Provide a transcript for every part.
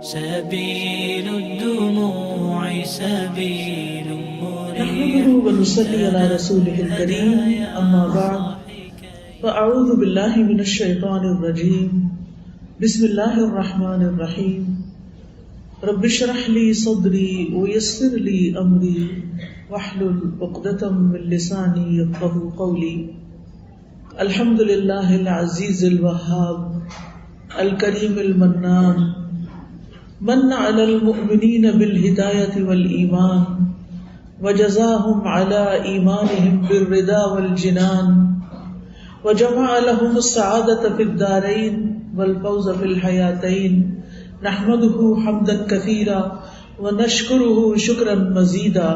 سبيل الدموع سبيل نحمده ونصلي على رسوله الكريم أما بعد فأعوذ بالله من الشيطان الرجيم بسم الله الرحمن الرحيم رب اشرح لي صدري ويسر لي أمري واحلل عقدة من لساني يفقهوا قولي الحمد لله العزيز الوهاب الكريم المنان من على المؤمنين بالهداية والإيمان وجزاهم على إيمانهم بالرضا والجنان وجمع لهم السعادة في الدارين والفوز في الحياتين نحمده حمدا كثيرا ونشكره شكرا مزيدا.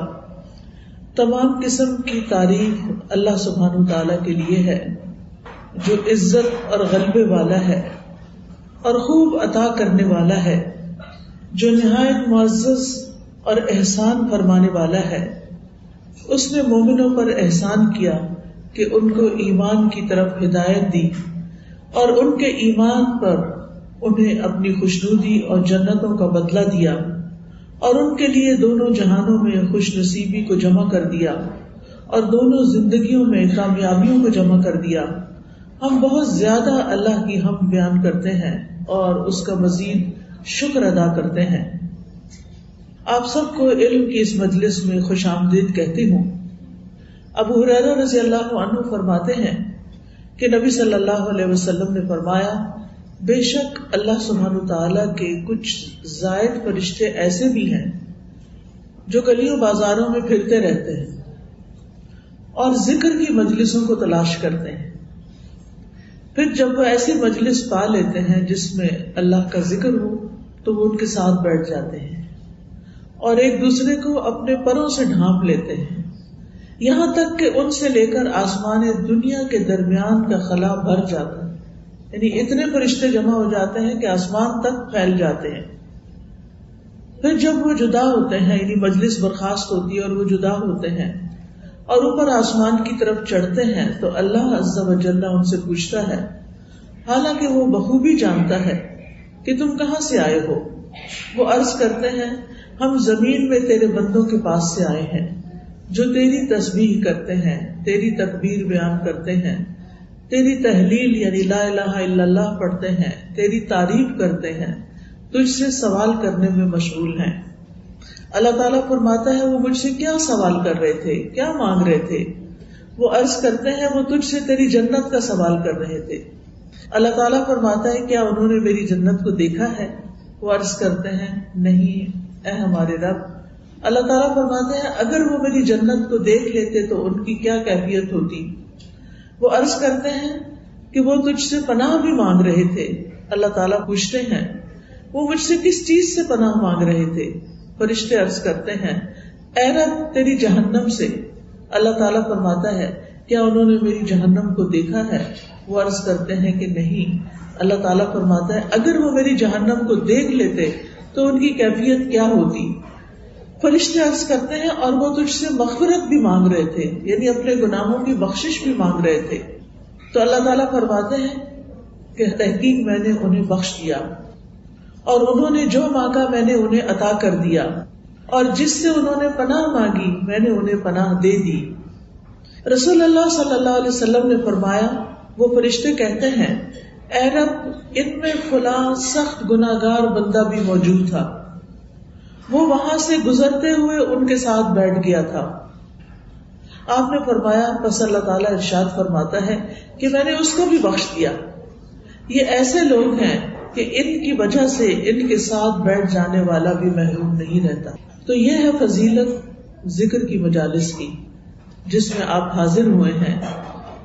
تمام قسم کی تعریف اللہ سبحانہ وتعالی کے لیے ہے جو عزت اور غلبے والا ہے اور خوب عطا کرنے والا ہے، جو نہایت معزز اور احسان فرمانے والا ہے. اس نے مومنوں پر احسان کیا کہ ان کو ایمان کی طرف ہدایت دی اور ان کے ایمان پر انہیں اپنی خوشنودی اور جنتوں کا بدلہ دیا اور ان کے لیے دونوں جہانوں میں خوش نصیبی کو جمع کر دیا اور دونوں زندگیوں میں کامیابیوں کو جمع کر دیا. ہم بہت زیادہ اللہ کی حمد بیان کرتے ہیں اور اس کا مزید شکر ادا کرتے ہیں. آپ سب کو علم کی اس مجلس میں خوش آمدید کہتی ہوں. ابو ہریرہ رضی اللہ عنہ فرماتے ہیں کہ نبی صلی اللہ علیہ وسلم نے فرمایا، بے شک اللہ سبحانہ تعالیٰ کے کچھ زائد فرشتے ایسے بھی ہیں جو گلیوں بازاروں میں پھرتے رہتے ہیں اور ذکر کی مجلسوں کو تلاش کرتے ہیں. پھر جب وہ ایسی مجلس پا لیتے ہیں جس میں اللہ کا ذکر ہو تو وہ ان کے ساتھ بیٹھ جاتے ہیں اور ایک دوسرے کو اپنے پروں سے ڈھانپ لیتے ہیں، یہاں تک کہ ان سے لے کر آسمان دنیا کے درمیان کا خلا بھر جاتا ہے. یعنی اتنے فرشتے جمع ہو جاتے ہیں کہ آسمان تک پھیل جاتے ہیں. پھر جب وہ جدا ہوتے ہیں، یعنی مجلس برخاست ہوتی ہے اور وہ جدا ہوتے ہیں اور اوپر آسمان کی طرف چڑھتے ہیں تو اللہ عز و جل ان سے پوچھتا ہے، حالانکہ وہ بخوبی جانتا ہے کہ تم کہاں سے آئے ہو. وہ عرض کرتے ہیں، ہم زمین میں تیرے بندوں کے پاس سے آئے ہیں جو تیری تسبیح کرتے ہیں، تیری تکبیر بیان کرتے ہیں، تیری تحلیل یعنی لا الہ الا اللہ پڑھتے ہیں، تیری تعریف کرتے ہیں، تجھ سے سوال کرنے میں مشغول ہیں. اللہ تعالیٰ فرماتا ہے، وہ مجھ سے کیا سوال کر رہے تھے، کیا مانگ رہے تھے؟ وہ عرض کرتے ہیں، وہ تجھ سے تیری جنت کا سوال کر رہے تھے. اللہ تعالیٰ فرماتا ہے، کیا انہوں نے میری جنت کو دیکھا ہے؟ وہ عرض کرتے ہیں، نہیں اے ہمارے رب. اللہ تعالیٰ فرماتے ہیں، اگر وہ میری جنت کو دیکھ لیتے تو ان کی کیا کیفیت ہوتی؟ وہ عرض کرتے ہیں کہ وہ تجھ سے پناہ بھی مانگ رہے تھے. اللہ تعالیٰ پوچھتے ہیں، وہ مجھ سے کس چیز سے پناہ مانگ رہے تھے؟ فرشتے عرض کرتے ہیں، اے رب تیری جہنم سے. اللہ تعالیٰ فرماتا ہے، کیا انہوں نے میری جہنم کو دیکھا ہے؟ وہ عرض کرتے ہیں کہ نہیں. اللہ تعالیٰ فرماتا ہے، اگر وہ میری جہنم کو دیکھ لیتے تو ان کی کیفیت کیا ہوتی؟ فرشتے عرض کرتے ہیں، اور وہ تجھ سے مغفرت بھی مانگ رہے تھے، یعنی اپنے گناہوں کی بخشش بھی مانگ رہے تھے. تو اللہ تعالیٰ فرماتے ہیں کہ تحقیق میں نے انہیں بخش دیا اور انہوں نے جو مانگا میں نے انہیں عطا کر دیا، اور جس سے انہوں نے پناہ مانگی میں نے انہیں پناہ دے دی. رسول اللہ صلی اللہ علیہ وسلم نے فرمایا، وہ فرشتے کہتے ہیں، اے رب ان میں فلاں سخت گناہگار بندہ بھی موجود تھا، وہ وہاں سے گزرتے ہوئے ان کے ساتھ بیٹھ گیا تھا. آپ نے فرمایا، پس اللہ تعالیٰ ارشاد فرماتا ہے کہ میں نے اس کو بھی بخش دیا. یہ ایسے لوگ ہیں کہ ان کی وجہ سے ان کے ساتھ بیٹھ جانے والا بھی محروم نہیں رہتا. تو یہ ہے فضیلت ذکر کی مجالس کی جس میں آپ حاضر ہوئے ہیں.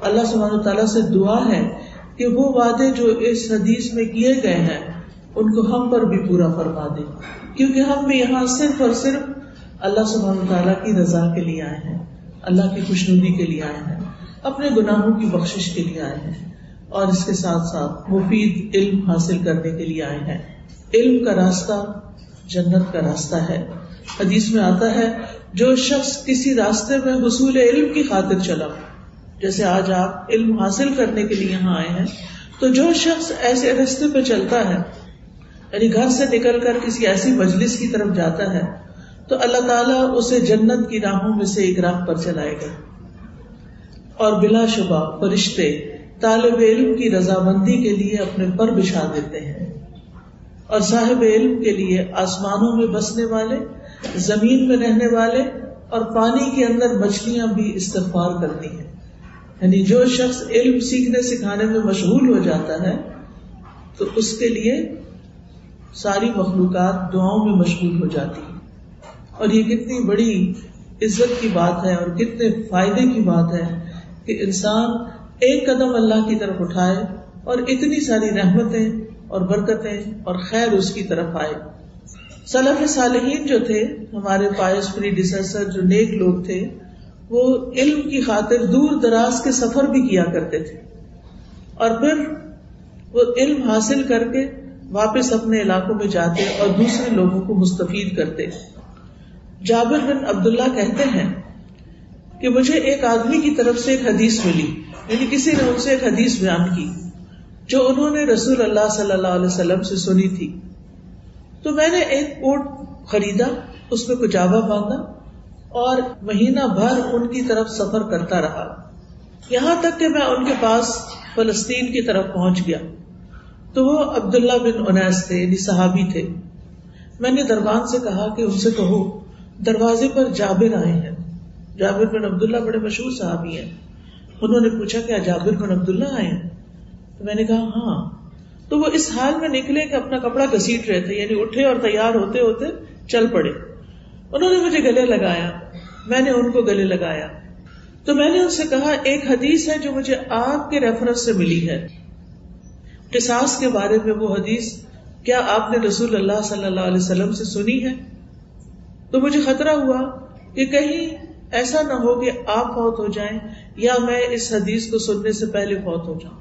اللہ سبحانہ تعالیٰ سے دعا ہے کہ وہ وعدے جو اس حدیث میں کیے گئے ہیں ان کو ہم پر بھی پورا فرما دے، کیونکہ ہم بھی یہاں صرف اور صرف اللہ سبحانہ تعالیٰ کی رضا کے لیے آئے ہیں، اللہ کی خوشنودی کے لیے آئے ہیں، اپنے گناہوں کی بخشش کے لیے آئے ہیں، اور اس کے ساتھ ساتھ مفید علم حاصل کرنے کے لیے آئے ہیں. علم کا راستہ جنت کا راستہ ہے. حدیث میں آتا ہے، جو شخص کسی راستے میں حصول علم کی خاطر چلا، جیسے آج آپ علم حاصل کرنے کے لیے یہاں آئے ہیں، تو جو شخص ایسے راستے پہ چلتا ہے، یعنی گھر سے نکل کر کسی ایسی مجلس کی طرف جاتا ہے تو اللہ تعالیٰ اسے جنت کی راہوں میں سے ایک راہ پر چلائے گا، اور بلا شبہ فرشتے طالب علم کی رضامندی کے لیے اپنے پر بچھا دیتے ہیں، اور صاحب علم کے لیے آسمانوں میں بسنے والے، زمین میں رہنے والے اور پانی کے اندر مچھلیاں بھی استغفار کرتی ہیں. یعنی جو شخص علم سیکھنے سکھانے میں مشغول ہو جاتا ہے تو اس کے لیے ساری مخلوقات دعاؤں میں مشغول ہو جاتی ہے. اور یہ کتنی بڑی عزت کی بات ہے اور کتنے فائدے کی بات ہے کہ انسان ایک قدم اللہ کی طرف اٹھائے اور اتنی ساری رحمتیں اور برکتیں اور خیر اس کی طرف آئے. سلف صالحین جو تھے، ہمارے پائس پریڈیسیسر جو نیک لوگ تھے، وہ علم کی خاطر دور دراز کے سفر بھی کیا کرتے تھے، اور پھر وہ علم حاصل کر کے واپس اپنے علاقوں میں جاتے اور دوسرے لوگوں کو مستفید کرتے. جابر بن عبداللہ کہتے ہیں کہ مجھے ایک آدمی کی طرف سے ایک حدیث ملی، یعنی کسی نے ان سے ایک حدیث بیان کی جو انہوں نے رسول اللہ صلی اللہ علیہ وسلم سے سنی تھی. تو میں نے ایک اونٹ خریدا، اس میں کجاوا باندھا اور مہینہ بھر ان کی طرف سفر کرتا رہا، یہاں تک کہ میں ان کے پاس فلسطین کی طرف پہنچ گیا. تو وہ عبداللہ بن انیس تھے، یعنی صحابی تھے. میں نے دربان سے کہا کہ ان سے کہو دروازے پر جابر آئے ہیں. جابر بن عبداللہ بڑے مشہور صحابی ہیں. انہوں نے پوچھا کیا جابر بن عبداللہ آئے ہیں؟ تو میں نے کہا ہاں. تو وہ اس حال میں نکلے کہ اپنا کپڑا گھسیٹ رہے تھے، یعنی اٹھے اور تیار ہوتے ہوتے چل پڑے. انہوں نے مجھے گلے لگایا، میں نے ان کو گلے لگایا. تو میں نے ان سے کہا ایک حدیث ہے جو مجھے آپ کے ریفرنس سے ملی ہے، قصاص کے بارے میں. وہ حدیث کیا آپ نے رسول اللہ صلی اللہ علیہ وسلم سے سنی ہے؟ تو مجھے خطرہ ہوا کہ کہیں ایسا نہ ہو کہ آپ فوت ہو جائیں یا میں اس حدیث کو سننے سے پہلے فوت ہو جاؤں.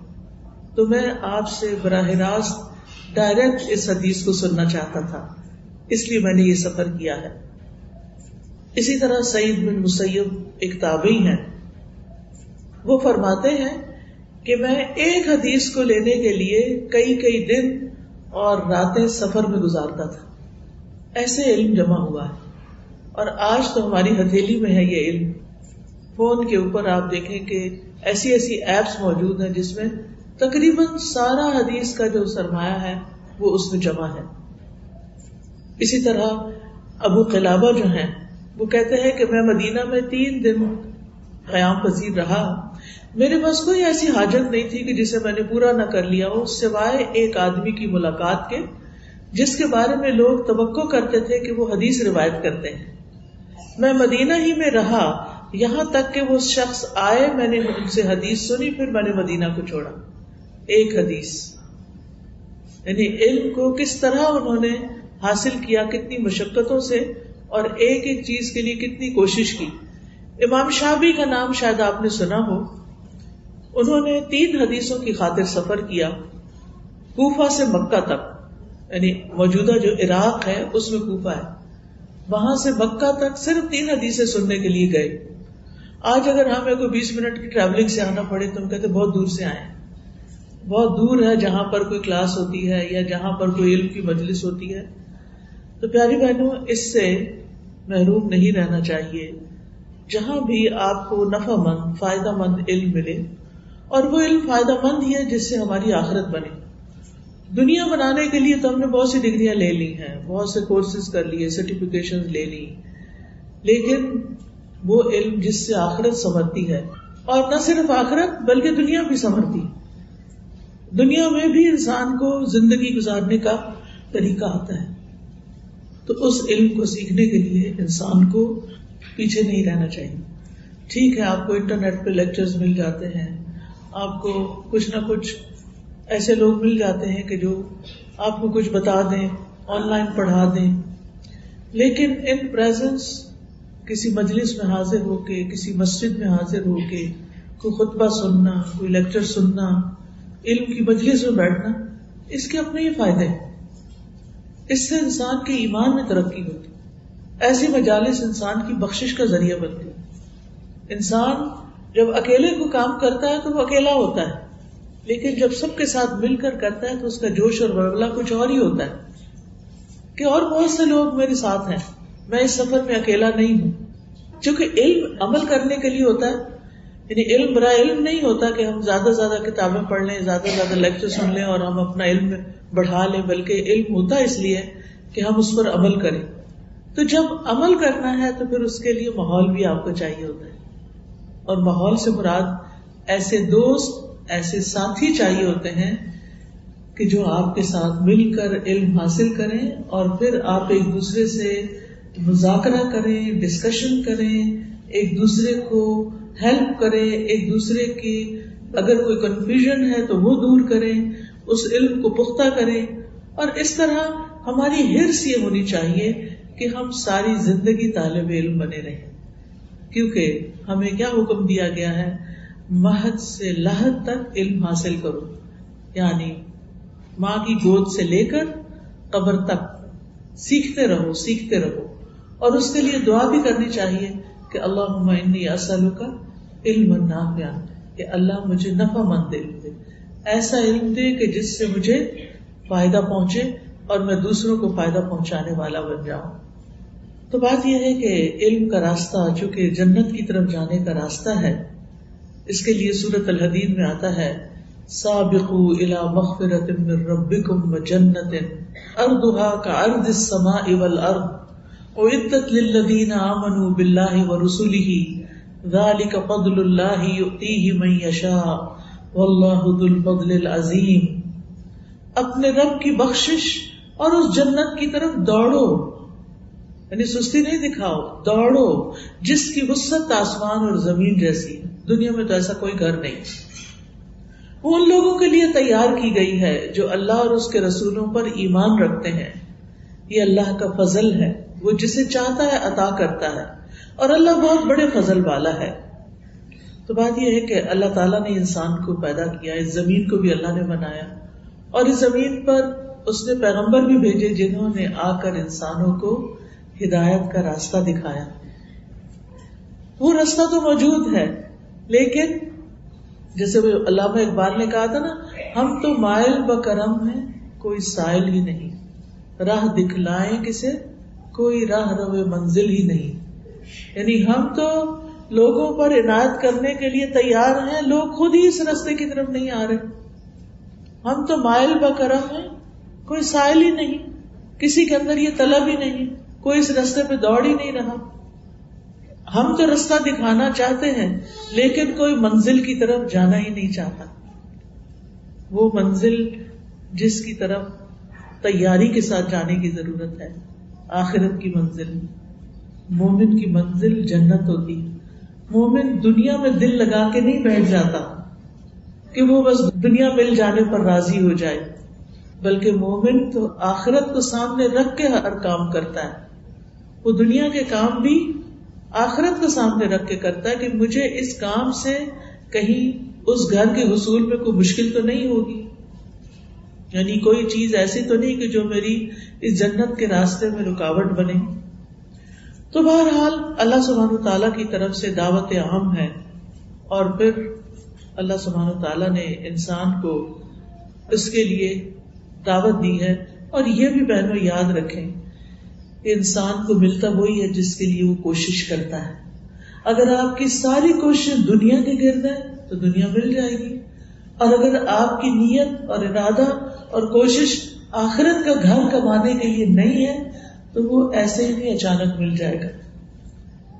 تو میں آپ سے براہ راست ڈائریکٹ اس حدیث کو سننا چاہتا تھا، اس لیے میں نے یہ سفر کیا ہے. اسی طرح سعید بن مسیب ایک تابعی ہیں، وہ فرماتے ہیں کہ میں ایک حدیث کو لینے کے لیے کئی دن اور راتیں سفر میں گزارتا تھا. ایسے علم جمع ہوا ہے، اور آج تو ہماری ہتھیلی میں ہے یہ علم. فون کے اوپر آپ دیکھیں کہ ایسی ایپس موجود ہیں جس میں تقریباً سارا حدیث کا جو سرمایہ ہے وہ اس میں جمع ہے. اسی طرح ابو قلابہ جو ہیں وہ کہتے ہیں کہ میں مدینہ میں 3 دن قیام پذیر رہا. میرے پاس کوئی ایسی حاجت نہیں تھی کہ جسے میں نے پورا نہ کر لیا ہو، سوائے ایک آدمی کی ملاقات کے جس کے بارے میں لوگ توقع کرتے تھے کہ وہ حدیث روایت کرتے ہیں. میں مدینہ ہی میں رہا یہاں تک کہ وہ شخص آئے، میں نے ان سے حدیث سنی، پھر میں نے مدینہ کو چھوڑا. ایک حدیث، یعنی علم کو کس طرح انہوں نے حاصل کیا، کتنی مشقتوں سے اور ایک چیز کے لیے کتنی کوشش کی. امام شافعی کا نام شاید آپ نے سنا ہو. انہوں نے 3 حدیثوں کی خاطر سفر کیا، کوفہ سے مکہ تک، یعنی موجودہ جو عراق ہے اس میں کوفہ ہے، وہاں سے مکہ تک صرف 3 حدیثیں سننے کے لیے گئے. آج اگر ہمیں کوئی 20 منٹ کی ٹریولنگ سے آنا پڑے تو ہم کہتے بہت دور سے آئے، بہت دور ہے جہاں پر کوئی کلاس ہوتی ہے یا جہاں پر کوئی علم کی مجلس ہوتی ہے. تو پیاری بہنوں، اس سے محروم نہیں رہنا چاہیے. جہاں بھی آپ کو نفع مند فائدہ مند علم ملے، اور وہ علم فائدہ مند ہی ہے جس سے ہماری آخرت بنے. دنیا بنانے کے لیے تو ہم نے بہت سی ڈگریاں لے لی ہیں، بہت سے کورسز کر لیے، سرٹیفکیشن لے لی، لیکن وہ علم جس سے آخرت سنورتی ہے، اور نہ صرف آخرت بلکہ دنیا بھی سنورتی. دنیا میں بھی انسان کو زندگی گزارنے کا طریقہ آتا ہے. تو اس علم کو سیکھنے کے لیے انسان کو پیچھے نہیں رہنا چاہیے. ٹھیک ہے، آپ کو انٹرنیٹ پہ لیکچرز مل جاتے ہیں، آپ کو کچھ نہ کچھ ایسے لوگ مل جاتے ہیں کہ جو آپ کو کچھ بتا دیں، آن لائن پڑھا دیں، لیکن ان پریزنس کسی مجلس میں حاضر ہو کے، کسی مسجد میں حاضر ہو کے کوئی خطبہ سننا، کوئی لیکچر سننا، علم کی مجلس میں بیٹھنا، اس کے اپنے ہی فائدے ہیں. اس سے انسان کے ایمان میں ترقی ہوتی. ایسی مجالس انسان کی بخشش کا ذریعہ بنتی. انسان جب اکیلے کو کام کرتا ہے تو وہ اکیلا ہوتا ہے، لیکن جب سب کے ساتھ مل کر کرتا ہے تو اس کا جوش اور ولولہ کچھ اور ہی ہوتا ہے. کہ اور بہت سے لوگ میرے ساتھ ہیں، میں اس سفر میں اکیلا نہیں ہوں. چونکہ علم عمل کرنے کے لیے ہوتا ہے، یعنی علم برائے علم نہیں ہوتا کہ ہم زیادہ سے زیادہ کتابیں پڑھ لیں، زیادہ سے زیادہ لیکچر سن لیں اور ہم اپنا علم بڑھا لیں، بلکہ علم ہوتا اس لیے کہ ہم اس پر عمل کریں. تو جب عمل کرنا ہے تو پھر اس کے لیے ماحول بھی آپ کو چاہیے ہوتا ہے، اور ماحول سے مراد ایسے دوست، ایسے ساتھی چاہیے ہوتے ہیں کہ جو آپ کے ساتھ مل کر علم حاصل کریں اور پھر آپ ایک دوسرے سے مذاکرہ کریں، ڈسکشن کریں، ایک دوسرے کو ہیلپ کریں، ایک دوسرے کی اگر کوئی کنفیوژن ہے تو وہ دور کریں، اس علم کو پختہ کریں. اور اس طرح ہماری حرص یہ ہونی چاہیے کہ ہم ساری زندگی طالب علم بنے رہیں، کیونکہ ہمیں کیا حکم دیا گیا ہے؟ مہد سے لحد تک علم حاصل کرو، یعنی ماں کی گود سے لے کر قبر تک سیکھتے رہو، سیکھتے رہو. اور اس کے لیے دعا بھی کرنی چاہیے کہ اللہم انی اسألک علما نافعا، کہ اللہ مجھے نفع مند علم دے، ایسا علم دے کہ جس سے مجھے فائدہ پہنچے اور میں دوسروں کو فائدہ پہنچانے والا بن جاؤں. تو بات یہ ہے کہ علم کا راستہ چونکہ جنت کی طرف جانے کا راستہ ہے، اس کے لیے سورۃ الحدید میں آتا ہے سابقوا الی مغفرۃ من ربکم وجنۃ ارضها کعرض السماء والارض اعدت للذین آمنوا باللہ ورسلہ ذلک فضل اللہ یؤتیہ من یشاء واللہ ذو الفضل العظیم. اپنے رب کی بخشش اور اس جنت کی طرف دوڑو، یعنی سستی نہیں دکھاؤ، دوڑو جس کی وسعت آسمان اور زمین جیسی ہے. دنیا میں تو ایسا کوئی گھر نہیں. وہ ان لوگوں کے لیے تیار کی گئی ہے جو اللہ اور اس کے رسولوں پر ایمان رکھتے ہیں. یہ اللہ کا فضل ہے، وہ جسے چاہتا ہے عطا کرتا ہے، اور اللہ بہت بڑے فضل والا ہے. تو بات یہ ہے کہ اللہ تعالیٰ نے انسان کو پیدا کیا، اس زمین کو بھی اللہ نے بنایا، اور اس زمین پر اس نے پیغمبر بھی بھیجے جنہوں نے آ کر انسانوں کو ہدایت کا راستہ دکھایا. وہ راستہ تو موجود ہے، لیکن جیسے وہ علامہ اقبال نے کہا تھا نا، ہم تو مائل بکرم ہیں کوئی سائل ہی نہیں، راہ دکھلائیں کسے کوئی راہ رو منزل ہی نہیں. یعنی ہم تو لوگوں پر عنایت کرنے کے لیے تیار ہیں، لوگ خود ہی اس راستے کی طرف نہیں آ رہے. ہم تو مائل بکرم ہیں کوئی سائل ہی نہیں، کسی کے اندر یہ طلب ہی نہیں، کوئی اس راستے پہ دوڑ ہی نہیں رہا. ہم تو راستہ دکھانا چاہتے ہیں لیکن کوئی منزل کی طرف جانا ہی نہیں چاہتا. وہ منزل جس کی طرف تیاری کے ساتھ جانے کی ضرورت ہے، آخرت کی منزل. مومن کی منزل جنت ہوتی. مومن دنیا میں دل لگا کے نہیں بیٹھ جاتا کہ وہ بس دنیا مل جانے پر راضی ہو جائے، بلکہ مومن تو آخرت کو سامنے رکھ کے ہر کام کرتا ہے. وہ دنیا کے کام بھی آخرت کو سامنے رکھ کے کرتا ہے کہ مجھے اس کام سے کہیں اس گھر کے حصول میں کوئی مشکل تو نہیں ہوگی، یعنی کوئی چیز ایسی تو نہیں کہ جو میری اس جنت کے راستے میں رکاوٹ بنے. تو بہرحال اللہ سبحانہ تعالیٰ کی طرف سے دعوت عام ہے، اور پھر اللہ سبحانہ تعالیٰ نے انسان کو اس کے لیے دعوت دی ہے. اور یہ بھی بہنوں یاد رکھیں کہ انسان کو ملتا وہی ہے جس کے لیے وہ کوشش کرتا ہے. اگر آپ کی ساری کوشش دنیا کے گرد ہے تو دنیا مل جائے گی، اور اگر آپ کی نیت اور ارادہ اور کوشش آخرت کا گھر کمانے کے لیے نہیں ہے تو وہ ایسے ہی نہیں اچانک مل جائے گا.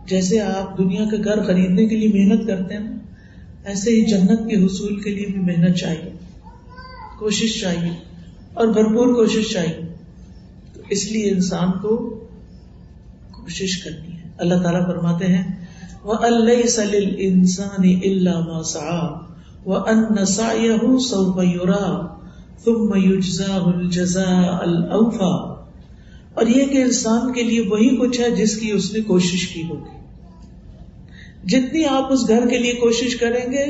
جیسے آپ دنیا کا گھر خریدنے کے لیے محنت کرتے ہیں، ایسے ہی جنت کے حصول کے لیے بھی محنت چاہیے، کوشش چاہیے، اور بھرپور کوشش چاہیے. تو اس لیے انسان کو کوشش کرنی ہے. اللہ تعالیٰ فرماتے ہیں وَأَن لَيْسَ لِلْإِنسَانِ إِلَّا مَا سَعَىٰ وَأَنَّ سَعْيَهُ سَوْفَ يُرَىٰ ثُمَّ يُجْزَاهُ الْجَزَاءَ الْأَوْفَىٰ. اور یہ کہ انسان کے لیے وہی کچھ ہے جس کی اس نے کوشش کی ہوگی. جتنی آپ اس گھر کے لیے کوشش کریں گے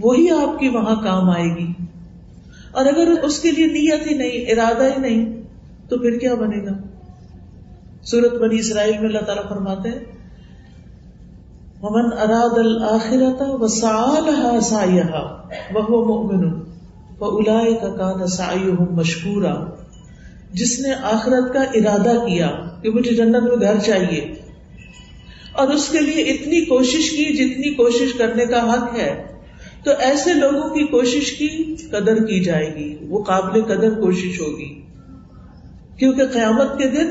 وہی آپ کی وہاں کام آئے گی. اور اگر اس کے لیے نیت ہی نہیں، ارادہ ہی نہیں، تو پھر کیا بنے گا؟ سورۃ بنی اسرائیل میں اللہ تعالیٰ فرماتے ہیں وَمَنْ أَرَادَ الْآخِرَةَ وَسَعَىٰ لَهَا سَعْيَهَا وَهُوَ مُؤْمِنٌ فَأُولَٰئِكَ كَانَ سَعْيُهُمْ مَشْكُورًا. جس نے آخرت کا ارادہ کیا کہ مجھے جنت میں گھر چاہیے اور اس کے لیے اتنی کوشش کی جتنی کوشش کرنے کا حق ہے، تو ایسے لوگوں کی کوشش کی قدر کی جائے گی، وہ قابل قدر کوشش ہوگی، کیونکہ قیامت کے دن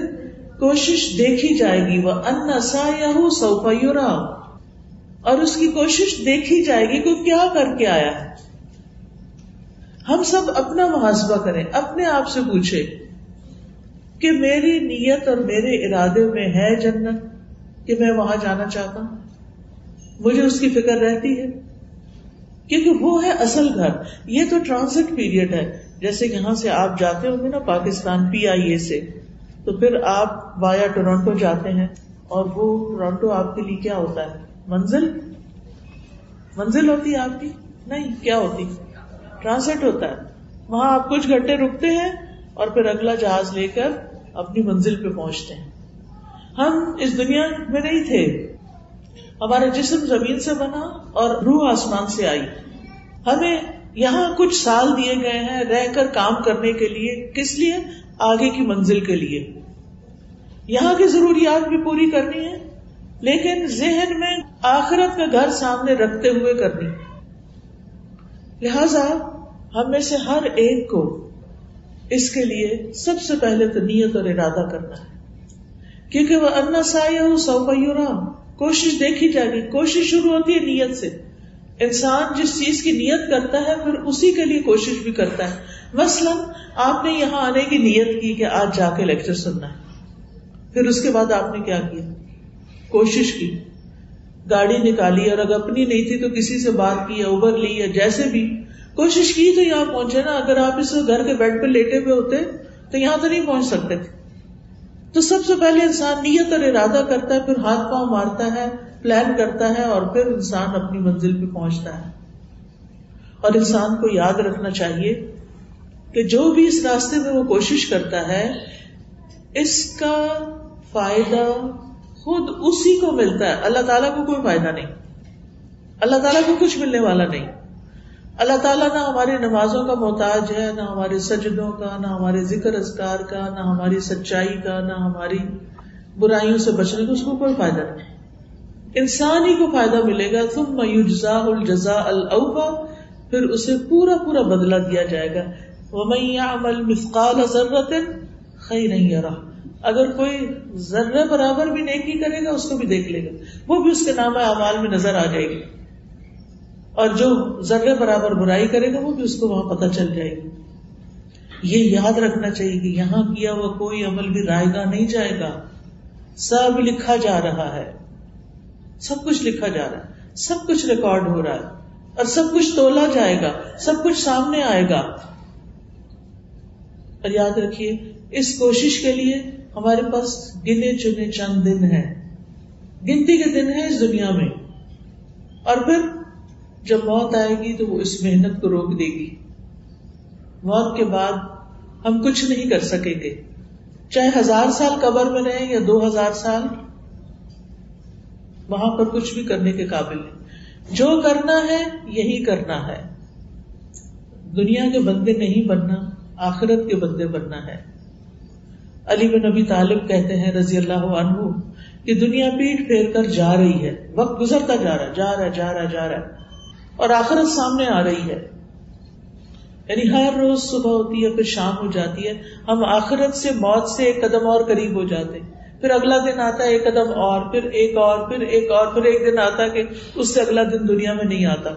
کوشش دیکھی جائے گی۔ وَأَنَّ سَعْيَهُ سَوْفَ يُرَىٰ، اور اس کی کوشش دیکھی جائے گی کہ کیا کر کے آیا ہے۔ ہم سب اپنا محاسبہ کریں، اپنے آپ سے پوچھیں کہ میری نیت اور میرے ارادے میں ہے جنت، کہ میں وہاں جانا چاہتا ہوں، مجھے اس کی فکر رہتی ہے، کیونکہ وہ ہے اصل گھر۔ یہ تو ٹرانزٹ پیریڈ ہے، جیسے یہاں سے آپ جاتے ہوں گے نا پاکستان PIA سے، تو پھر آپ وایا ٹورانٹو جاتے ہیں، اور وہ ٹورانٹو آپ کے لیے کیا ہوتا ہے؟ منزل ہوتی ہے آپ کی؟ نہیں، کیا ہوتی؟ ٹرانزٹ ہوتا ہے۔ وہاں آپ کچھ گھنٹے رکتے ہیں اور پھر اگلا جہاز لے کر اپنی منزل پہ پہنچتے ہیں۔ ہم اس دنیا میں نہیں تھے، ہمارا جسم زمین سے بنا اور روح آسمان سے آئی۔ ہمیں یہاں کچھ سال دیے گئے ہیں رہ کر کام کرنے کے لیے، کس لیے؟ آگے کی منزل کے لیے۔ یہاں کی ضروریات بھی پوری کرنی ہے، لیکن ذہن میں آخرت کا گھر سامنے رکھتے ہوئے کرنی۔ لہذا ہم میں سے ہر ایک کو اس کے لیے سب سے پہلے تو نیت اور ارادہ کرنا ہے، کیونکہ وَأَنَّ سَعْيَهُ سَوْفَ يُرَىٰ، کوشش دیکھی جائے گی۔ کوشش شروع ہوتی ہے نیت سے۔ انسان جس چیز کی نیت کرتا ہے پھر اسی کے لیے کوشش بھی کرتا ہے۔ مثلا آپ نے یہاں آنے کی نیت کی کہ آج جا کے لیکچر سننا ہے، پھر اس کے بعد آپ نے کیا کیا؟ کوشش کی، گاڑی نکالی، اور اگر اپنی نہیں تھی تو کسی سے بات کی یا اوبر لی یا جیسے بھی کوشش کی تو یہاں پہنچے نا۔ اگر آپ اس گھر کے بیڈ پہ لیٹے ہوئے ہوتے تو یہاں تو نہیں پہنچ سکتے تھے۔ تو سب سے پہلے انسان نیت اور ارادہ کرتا ہے، پھر ہاتھ پاؤں مارتا ہے، پلان کرتا ہے، اور پھر انسان اپنی منزل پہ پہنچتا ہے۔ اور انسان کو یاد رکھنا چاہیے کہ جو بھی اس راستے میں وہ کوشش کرتا ہے، اس کا فائدہ خود اسی کو ملتا ہے، اللہ تعالیٰ کو کوئی فائدہ نہیں، اللہ تعالیٰ کو کچھ ملنے والا نہیں۔ اللہ تعالیٰ نہ ہماری نمازوں کا محتاج ہے، نہ ہمارے سجدوں کا، نہ ہمارے ذکر اذکار کا، نہ ہماری سچائی کا، نہ ہماری برائیوں سے بچنے کا، اس کو کوئی فائدہ نہیں۔ انسان ہی کو فائدہ ملے گا۔ ثم یجزاہ الجزاء الاوفی، پھر اسے پورا پورا بدلہ دیا جائے گا۔ ومن یعمل مثقال ذرۃ خیرا یرہ، اگر کوئی ذرہ برابر بھی نیکی کرے گا اس کو بھی دیکھ لے گا، وہ بھی اس کے نامہ اعمال میں نظر آ جائے گی، اور جو ذرہ برابر برائی کرے گا وہ بھی اس کو وہاں پتہ چل جائے گی۔ یہ یاد رکھنا چاہیے کہ یہاں کیا ہوا کوئی عمل بھی رائے گا نہیں جائے گا، سب لکھا جا رہا ہے، سب کچھ لکھا جا رہا ہے، سب کچھ ریکارڈ ہو رہا ہے، اور سب کچھ تولا جائے گا، سب کچھ سامنے آئے گا۔ اور یاد رکھیے اس کوشش کے لیے ہمارے پاس گنے چنے چند دن ہیں، گنتی کے دن ہیں اس دنیا میں، اور پھر جب موت آئے گی تو وہ اس محنت کو روک دے گی۔ موت کے بعد ہم کچھ نہیں کر سکیں گے، چاہے 1000 سال قبر میں رہیں یا 2000 سال، وہاں پر کچھ بھی کرنے کے قابل نہیں۔ جو کرنا ہے یہی کرنا ہے، دنیا کے بندے نہیں بننا، آخرت کے بندے بننا ہے۔ علی بن ابی طالب کہتے ہیں رضی اللہ عنہ کہ دنیا پیٹ پھیر کر جا رہی ہے، وقت گزرتا جا رہا ہے اور آخرت سامنے آ رہی ہے، یعنی ہر روز صبح ہوتی ہے پھر شام ہو جاتی ہے، ہم آخرت سے، موت سے ایک قدم اور قریب ہو جاتے ہیں، پھر اگلا دن آتا ہے ایک قدم اور، پھر ایک اور، پھر ایک اور، پھر ایک دن آتا کہ اس سے اگلا دن دنیا میں نہیں آتا،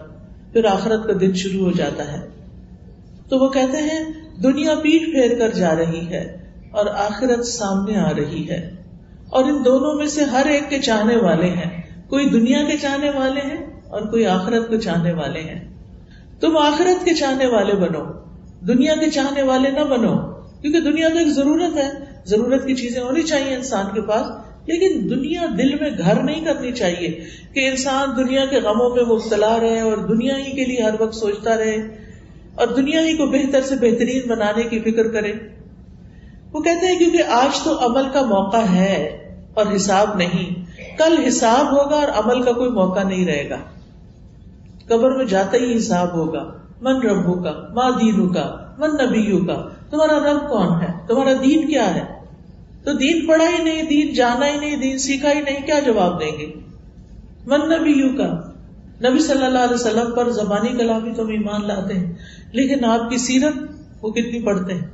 پھر آخرت کا دن شروع ہو جاتا ہے۔ تو وہ کہتے ہیں دنیا پیٹ پھیر کر جا رہی ہے اور آخرت سامنے آ رہی ہے، اور ان دونوں میں سے ہر ایک کے چاہنے والے ہیں، کوئی دنیا کے چاہنے والے ہیں اور کوئی آخرت کو چاہنے والے ہیں۔ تم آخرت کے چاہنے والے بنو، دنیا کے چاہنے والے نہ بنو، کیونکہ دنیا تو ایک ضرورت ہے، ضرورت کی چیزیں ہونی چاہیے انسان کے پاس، لیکن دنیا دل میں گھر نہیں کرنی چاہیے کہ انسان دنیا کے غموں میں مبتلا رہے اور دنیا ہی کے لیے ہر وقت سوچتا رہے اور دنیا ہی کو بہتر سے بہترین بنانے کی فکر کرے۔ وہ کہتے ہیں کیونکہ آج تو عمل کا موقع ہے اور حساب نہیں، کل حساب ہوگا اور عمل کا کوئی موقع نہیں رہے گا، قبر میں جاتا ہی حساب ہوگا، من ربک ما دینک، من نبیک، تمہارا رب کون ہے، تمہارا دین کیا ہے؟ تو دین پڑھا ہی نہیں، دین جانا ہی نہیں، دین سیکھا ہی نہیں، کیا جواب دیں گے؟ من نبیک، نبی صلی اللہ علیہ وسلم پر زبانی کلامی تو ہم ایمان لاتے ہیں، لیکن آپ کی سیرت وہ کتنی پڑھتے ہیں،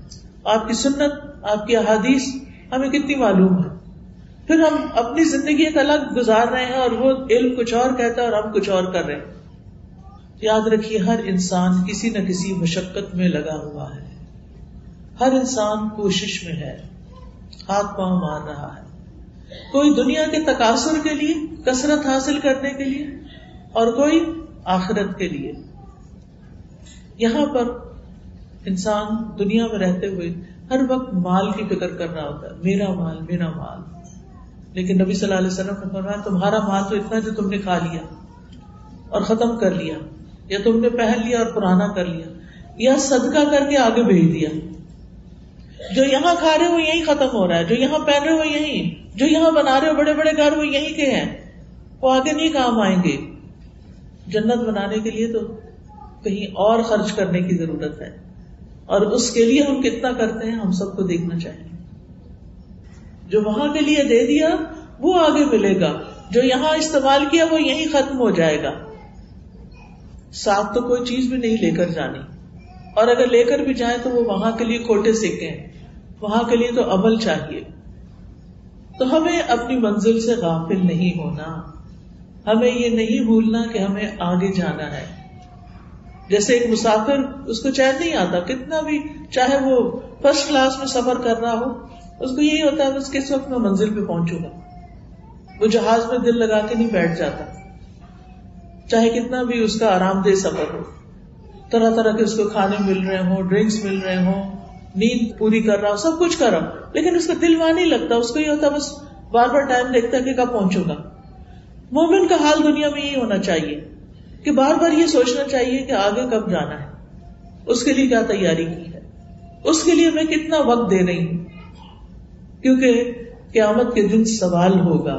آپ کی سنت، آپ کی احادیث ہمیں کتنی معلوم ہے؟ پھر ہم اپنی زندگی ایک الگ گزار رہے ہیں اور وہ علم کچھ اور کہتا ہے اور ہم کچھ اور کر رہے ہیں۔ یاد رکھیے ہر انسان کسی نہ کسی مشقت میں لگا ہوا ہے، ہر انسان کوشش میں ہے، ہاتھ پاؤں مار رہا ہے، کوئی دنیا کے تکاثر کے لیے، کثرت حاصل کرنے کے لیے، اور کوئی آخرت کے لیے۔ یہاں پر انسان دنیا میں رہتے ہوئے ہر وقت مال کی فکر کر رہا ہوتا ہے، میرا مال میرا مال، لیکن نبی صلی اللہ علیہ وسلم نے فرمایا تمہارا مال تو اتنا جو تم نے کھا لیا اور ختم کر لیا، یا تم نے پہن لیا اور پرانا کر لیا، یا صدقہ کر کے آگے بھیج دیا۔ جو یہاں کھا رہے ہو یہی ختم ہو رہا ہے، جو یہاں پہن رہے ہو یہی، جو یہاں بنا رہے ہو بڑے بڑے گھر وہ یہی کے ہیں، وہ آگے نہیں کام آئیں گے۔ جنت بنانے کے لیے تو کہیں اور خرچ کرنے کی ضرورت ہے، اور اس کے لیے ہم کتنا کرتے ہیں ہم سب کو دیکھنا چاہیے۔ جو وہاں کے لیے دے دیا وہ آگے ملے گا، جو یہاں استعمال کیا وہ یہیں ختم ہو جائے گا۔ ساتھ تو کوئی چیز بھی نہیں لے کر جانی، اور اگر لے کر بھی جائیں تو وہ وہاں کے لیے کھوٹے سکے ہیں، وہاں کے لیے تو عمل چاہیے۔ تو ہمیں اپنی منزل سے غافل نہیں ہونا، ہمیں یہ نہیں بھولنا کہ ہمیں آگے جانا ہے۔ جیسے ایک مسافر، اس کو چین نہیں آتا، کتنا بھی چاہے وہ فرسٹ کلاس میں سفر کر رہا ہو، اس کو یہی ہوتا ہے بس کس وقت میں منزل پہ پہنچوں گا۔ وہ جہاز میں دل لگا کے نہیں بیٹھ جاتا، چاہے کتنا بھی اس کا آرام دہ سفر ہو، طرح طرح کے اس کو کھانے مل رہے ہوں، ڈرنکس مل رہے ہوں، نیند پوری کر رہا ہو، سب کچھ کر رہا ہو، لیکن اس کا دل وہاں نہیں لگتا، اس کو یہ ہوتا بس بار بار ٹائم دیکھتا ہے کہ کب پہنچوں گا۔ مومن کا حال دنیا میں یہی ہونا چاہیے کہ بار بار یہ سوچنا چاہیے کہ آگے کب جانا ہے، اس کے لیے کیا تیاری کی ہے، اس کے لیے میں کتنا وقت دے رہی ہوں، کیونکہ قیامت کے دن سوال ہوگا۔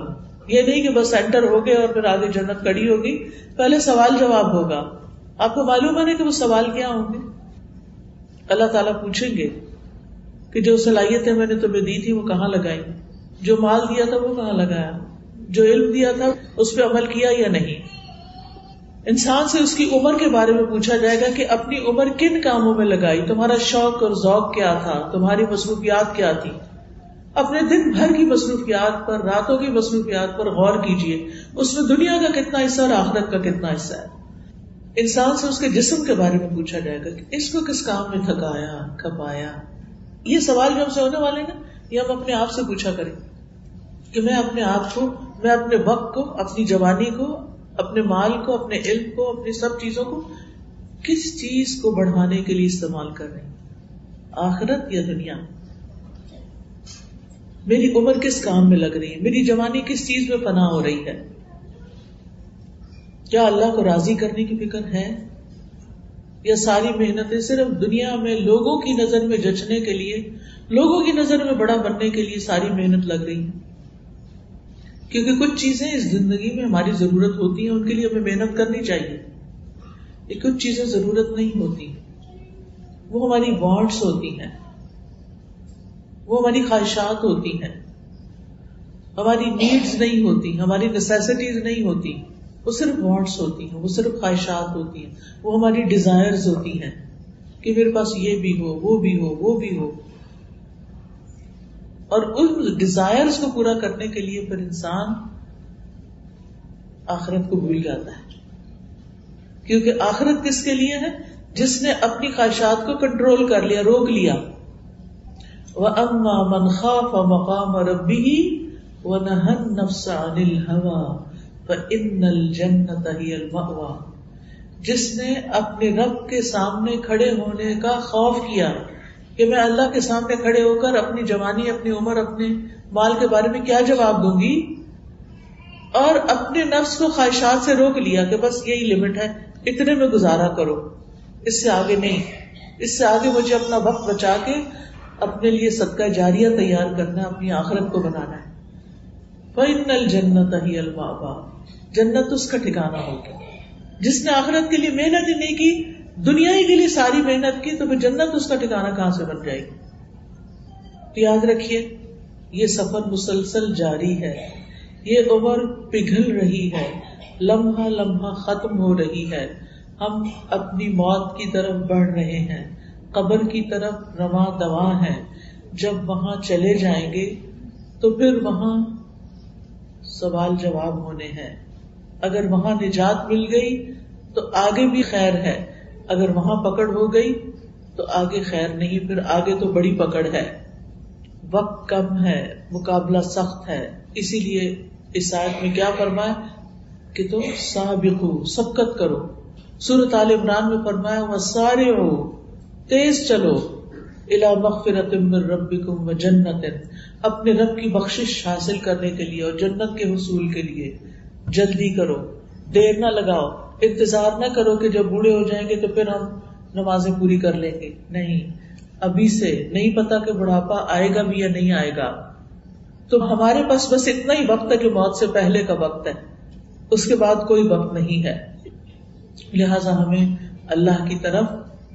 یہ نہیں کہ بس انٹر ہو گئے اور پھر آگے جنت کڑی ہوگی، پہلے سوال جواب ہوگا۔ آپ کو معلوم ہے نا کہ وہ سوال کیا ہوں گے؟ اللہ تعالیٰ پوچھیں گے کہ جو صلاحیتیں میں نے تمہیں دی تھی وہ کہاں لگائی، جو مال دیا تھا وہ کہاں لگایا، جو علم دیا تھا اس پہ عمل کیا یا نہیں۔ انسان سے اس کی عمر کے بارے میں پوچھا جائے گا کہ اپنی عمر کن کاموں میں لگائی، تمہارا شوق اور ذوق کیا تھا، تمہاری مصروفیات کیا تھی۔ اپنے دن بھر کی مصروفیات پر، راتوں کی مصروفیات پر غور کیجئے، اس میں دنیا کا کتنا حصہ اور آخرت کا کتنا حصہ ہے۔ انسان سے اس کے جسم کے بارے میں پوچھا جائے گا کہ اس کو کس کام میں تھکایا، کھپایا۔ یہ سوال جو ہم سے ہونے والے نا، یہ ہم اپنے آپ سے پوچھا کریں کہ میں اپنے آپ کو، میں اپنے وقت کو، اپنی جوانی کو، اپنے مال کو، اپنے علم کو، اپنی سب چیزوں کو کس چیز کو بڑھانے کے لیے استعمال کر رہے ہیں، آخرت یا دنیا؟ میری عمر کس کام میں لگ رہی ہے، میری جوانی کس چیز میں فنا ہو رہی ہے؟ کیا اللہ کو راضی کرنے کی فکر ہے، یا ساری محنتیں صرف دنیا میں لوگوں کی نظر میں جچنے کے لیے، لوگوں کی نظر میں بڑا بننے کے لیے ساری محنت لگ رہی ہے؟ کیونکہ کچھ چیزیں اس زندگی میں ہماری ضرورت ہوتی ہیں، ان کے لیے ہمیں محنت کرنی چاہیے، یہ کچھ چیزیں ضرورت نہیں ہوتی، وہ ہماری وانٹس ہوتی ہیں، وہ ہماری خواہشات ہوتی ہیں، ہماری نیڈز نہیں ہوتی، ہماری نیسیسٹیز نہیں ہوتی، وہ صرف وانٹس ہوتی ہیں، وہ صرف خواہشات ہوتی ہیں، وہ ہماری ڈیزائرز ہوتی ہیں کہ میرے پاس یہ بھی ہو، وہ بھی ہو، وہ بھی ہو۔ اور ان ڈیزائرز کو پورا کرنے کے لیے پھر انسان آخرت کو بھول جاتا ہے، کیونکہ آخرت کس کے لیے ہے؟ جس نے اپنی خواہشات کو کنٹرول کر لیا، روک لیا۔ وَأَمَّا مَنْ خَافَ مَقَامَ رَبِّهِ وَنَهَى النَّفْسَ عَنِ الْهَوَىٰ فَإِنَّ الْجَنَّةَ هِيَ الْمَأْوَىٰ، جس نے اپنے رب کے سامنے کھڑے ہونے کا خوف کیا کہ میں اللہ کے سامنے کھڑے ہو کر اپنی جوانی، اپنی عمر، اپنے مال کے بارے میں کیا جواب دوں گی، اور اپنے نفس کو خواہشات سے روک لیا کہ بس یہی لمٹ ہے، اتنے میں گزارا کرو، اس سے آگے نہیں، اس سے آگے مجھے اپنا وقت بچا کے اپنے لیے صدقہ جاریہ تیار کرنا ہے، اپنی آخرت کو بنانا ہے۔ فَإِنَّ الْجَنَّةَ هِيَ الْمَأْوَىٰ، جنت اس کا ٹھکانہ ہوگا۔ جس نے آخرت کے لیے محنت ہی نہیں کی، دنیا کے لیے ساری محنت کی تو پھر جنت اس کا ٹھکانہ کہاں سے بن جائے گی؟ تو یاد رکھیے یہ سفر مسلسل جاری ہے، یہ عمر پگھل رہی ہے، لمحہ لمحہ ختم ہو رہی ہے، ہم اپنی موت کی طرف بڑھ رہے ہیں، قبر کی طرف رواں دواں ہیں. جب وہاں چلے جائیں گے تو پھر وہاں سوال جواب ہونے ہیں. اگر وہاں نجات مل گئی تو آگے بھی خیر ہے، اگر وہاں پکڑ ہو گئی تو آگے خیر نہیں، پھر آگے تو بڑی پکڑ ہے. وقت کم ہے، مقابلہ سخت ہے، اسی لیے اس آیت میں کیا فرمایا کہ تم سابقو، سبقت کرو. سورۃ آل عمران میں فرمایا وسارعوا، تیز چلو، الی مغفرۃ من ربکم وجنۃ، اپنے رب کی بخشش حاصل کرنے کے لیے اور جنت کے حصول کے لیے جلدی کرو، دیر نہ لگاؤ، انتظار نہ کرو کہ جب بوڑھے ہو جائیں گے تو پھر ہم نمازیں پوری کر لیں گے. نہیں، ابھی سے نہیں پتا کہ بڑھاپا آئے گا بھی یا نہیں آئے گا. تو ہمارے پاس بس اتنا ہی وقت ہے کہ موت سے پہلے کا وقت ہے، اس کے بعد کوئی وقت نہیں ہے. لہذا ہمیں اللہ کی طرف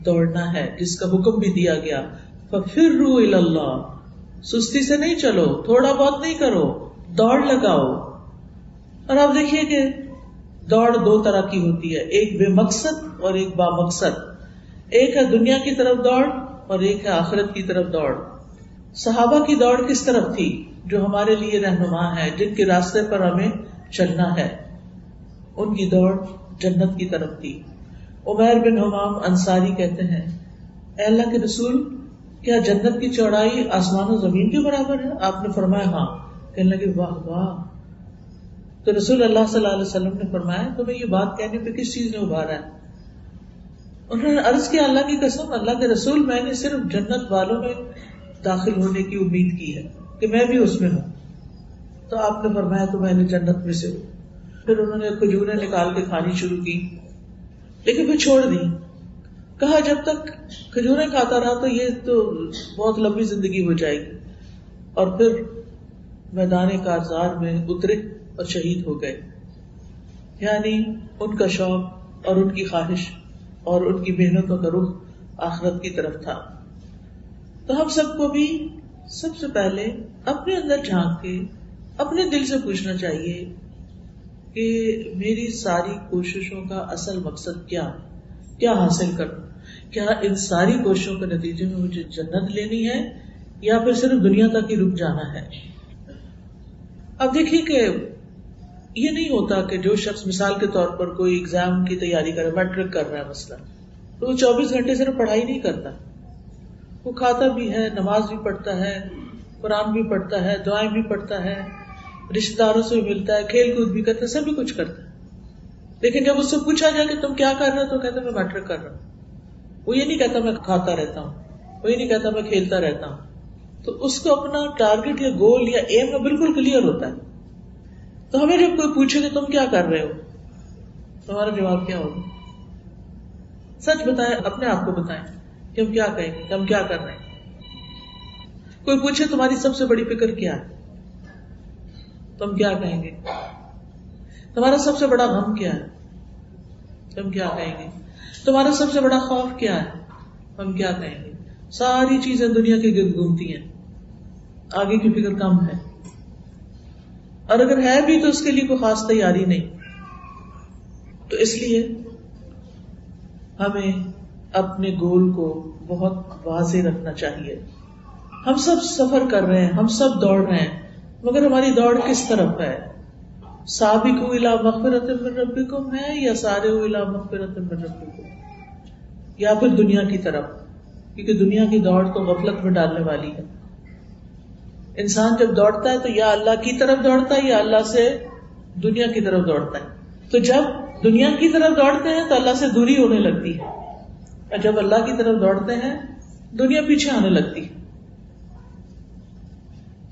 دوڑنا ہے جس کا حکم بھی دیا گیا فَفِرُّوا إِلَى اللَّهِ، سستی سے نہیں چلو، تھوڑا بہت نہیں کرو، دوڑ لگاؤ. اور آپ دیکھیے کہ دوڑ دو طرح کی ہوتی ہے، ایک بے مقصد اور ایک با مقصد. ایک ہے دنیا کی طرف دوڑ اور ایک ہے آخرت کی طرف دوڑ. صحابہ کی دوڑ کس طرف تھی؟ جو ہمارے لیے رہنما ہے، جن کے راستے پر ہمیں چلنا ہے، ان کی دوڑ جنت کی طرف تھی. عمیر بن حمام انصاری کہتے ہیں اے اللہ کے رسول، کیا جنت کی چوڑائی آسمان و زمین کے برابر ہے؟ آپ نے فرمایا ہاں. کہنے لگے واہ واہ. تو رسول اللہ صلی اللہ علیہ وسلم نے فرمایا تمہیں یہ بات کہنے پہ کس چیز نے ابھارا ہے؟ انہوں نے عرض کیا اللہ کی قسم اللہ کے رسول، میں نے صرف جنت والوں میں داخل ہونے کی امید کی ہے کہ میں بھی اس میں ہوں. تو آپ نے فرمایا تو میں نے جنت میں سے ہوں. پھر انہوں نے کھجوریں نکال کے کھانی شروع کی، لیکن پھر چھوڑ دی. کہا جب تک کھجوریں کھاتا رہا تو یہ تو بہت لمبی زندگی ہو جائے گی. اور پھر میدان کارزار میں اترے اور شہید ہو گئے. یعنی ان کا شوق اور ان کی خواہش اور ان کی محنتوں کا رخ آخرت کی طرف تھا. تو ہم سب کو بھی سب سے پہلے اپنے اندر جھانک کے اپنے دل سے پوچھنا چاہیے کہ میری ساری کوششوں کا اصل مقصد کیا حاصل کرنا؟ کیا ان ساری کوششوں کے نتیجے میں مجھے جنت لینی ہے یا پھر صرف دنیا تک ہی رک جانا ہے؟ اب دیکھیے کہ یہ نہیں ہوتا کہ جو شخص مثال کے طور پر کوئی ایگزام کی تیاری کر رہا ہے، میٹرک کر رہا ہے مثلا، تو وہ 24 گھنٹے صرف پڑھائی نہیں کرتا، وہ کھاتا بھی ہے، نماز بھی پڑھتا ہے، قرآن بھی پڑھتا ہے، دعائیں بھی پڑھتا ہے، رشتہ داروں سے بھی ملتا ہے، کھیل کود بھی کرتا ہے، سبھی کچھ کرتا ہے. لیکن جب اس سے پوچھا جائے کہ تم کیا کر رہے ہو تو کہتا ہے میں میٹرک کر رہا ہوں. وہ یہ نہیں کہتا میں کھاتا رہتا ہوں، وہ یہ نہیں کہتا میں کھیلتا رہتا ہوں. تو اس کو اپنا ٹارگٹ یا گول یا ایم بالکل کلیئر ہوتا ہے. تو ہمیں جب کوئی پوچھے کہ تم کیا کر رہے ہو، تمہارا جواب کیا ہوگا؟ سچ بتائیں، اپنے آپ کو بتائیں کہ ہم کیا کہیں گے، کہ ہم کیا کر رہے ہیں. کوئی پوچھے تمہاری سب سے بڑی فکر کیا ہے، تم کیا کہیں گے؟ تمہارا سب سے بڑا غم کیا ہے، تم کیا کہیں گے؟ تمہارا سب سے بڑا خوف کیا ہے، ہم کیا کہیں گے؟ ساری چیزیں دنیا کے گرد گھومتی ہیں، آگے کی فکر کم ہے، اور اگر ہے بھی تو اس کے لیے کوئی خاص تیاری نہیں. تو اس لیے ہمیں اپنے گول کو بہت واضح رکھنا چاہیے. ہم سب سفر کر رہے ہیں، ہم سب دوڑ رہے ہیں، مگر ہماری دوڑ کس طرف ہے؟ سابقوا الی مغفرۃ من ربکم ہے یا سارعوا الی مغفرۃ من ربکم، یا پھر دنیا کی طرف؟ کیونکہ دنیا کی دوڑ تو غفلت میں ڈالنے والی ہے. انسان جب دوڑتا ہے تو یا اللہ کی طرف دوڑتا ہے یا اللہ سے دنیا کی طرف دوڑتا ہے. تو جب دنیا کی طرف دوڑتے ہیں تو اللہ سے دوری ہونے لگتی ہے، اور جب اللہ کی طرف دوڑتے ہیں دنیا پیچھے آنے لگتی ہے.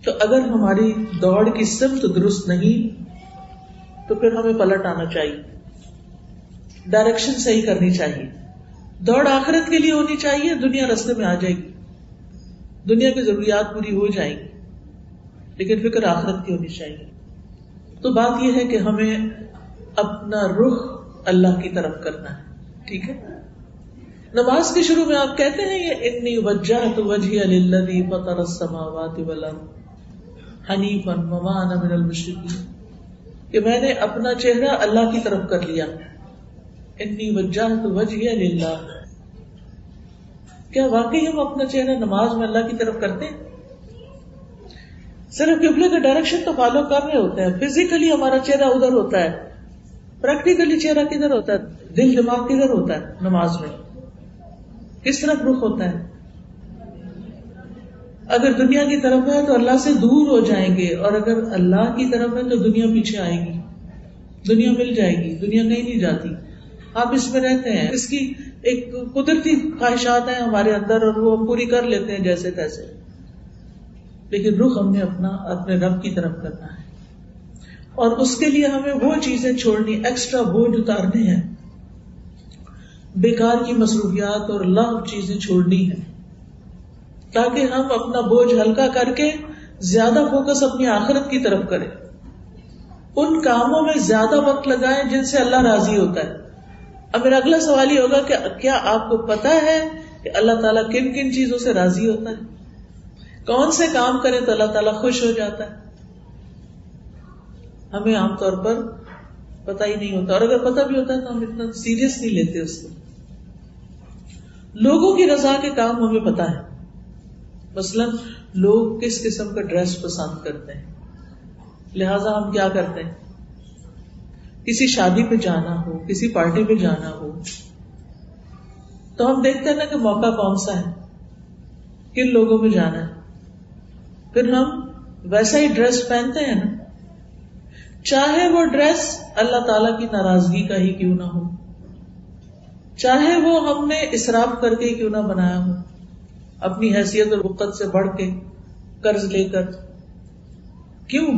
تو اگر ہماری دوڑ کی سمت درست نہیں تو پھر ہمیں پلٹ آنا چاہیے، ڈائریکشن صحیح کرنی چاہیے. دوڑ آخرت کے لیے ہونی چاہیے، دنیا راستے میں آ جائے گی، دنیا کی ضروریات پوری ہو جائیں گی، لیکن فکر آخرت کی ہونی چاہیے. تو بات یہ ہے کہ ہمیں اپنا رخ اللہ کی طرف کرنا ہے، ٹھیک ہے. نماز کے شروع میں آپ کہتے ہیں یہ انی وجہت وجہی للذی فطر السماوات والارض حنیفا وما انا من المشرکین، کہ میں نے اپنا چہرہ اللہ کی طرف کر لیا. انی وجہت وجہی للہ. کیا واقعی ہم اپنا چہرہ نماز میں اللہ کی طرف کرتے ہیں؟ صرف قبلے کا ڈائریکشن تو فالو کر رہے ہوتے ہیں، فزیکلی ہمارا چہرہ ادھر ہوتا ہے، پریکٹیکلی چہرہ کدھر ہوتا ہے، دل دماغ کدھر ہوتا ہے نماز میں، کس طرف رخ ہوتا ہے؟ اگر دنیا کی طرف ہے تو اللہ سے دور ہو جائیں گے، اور اگر اللہ کی طرف ہے تو دنیا پیچھے آئے گی، دنیا مل جائے گی. دنیا کہیں نہیں جاتی، آپ اس میں رہتے ہیں. اس کی ایک قدرتی خواہشات ہیں ہمارے اندر اور وہ ہم پوری کر لیتے ہیں جیسے تیسے، لیکن رخ ہم نے اپنے رب کی طرف کرنا ہے. اور اس کے لیے ہمیں وہ چیزیں چھوڑنی، ایکسٹرا بوجھ اتارنے ہیں، بیکار کی مصروفیات اور لغو چیزیں چھوڑنی ہیں، تاکہ ہم اپنا بوجھ ہلکا کر کے زیادہ فوکس اپنی آخرت کی طرف کریں، ان کاموں میں زیادہ وقت لگائیں جن سے اللہ راضی ہوتا ہے. اب میرا اگلا سوال یہ ہوگا کہ کیا آپ کو پتا ہے کہ اللہ تعالیٰ کن کن چیزوں سے راضی ہوتا ہے؟ کون سے کام کریں تو اللہ تعالیٰ خوش ہو جاتا ہے؟ ہمیں عام طور پر پتہ ہی نہیں ہوتا، اور اگر پتہ بھی ہوتا ہے تو ہم اتنا سیریس نہیں لیتے اس کو. لوگوں کی رضا کے کام ہمیں پتہ ہے، مثلا لوگ کس قسم کا ڈریس پسند کرتے ہیں، لہذا ہم کیا کرتے ہیں، کسی شادی پہ جانا ہو، کسی پارٹی پہ جانا ہو تو ہم دیکھتے ہیں نا کہ موقع کون سا ہے، کن لوگوں میں جانا ہے، پھر ہم ویسا ہی ڈریس پہنتے ہیں نا، چاہے وہ ڈریس اللہ تعالی کی ناراضگی کا ہی کیوں نہ ہو، چاہے وہ ہم نے اسراف کر کے کیوں نہ بنایا ہو، اپنی حیثیت اور وقت سے بڑھ کے قرض لے کر. کیوں؟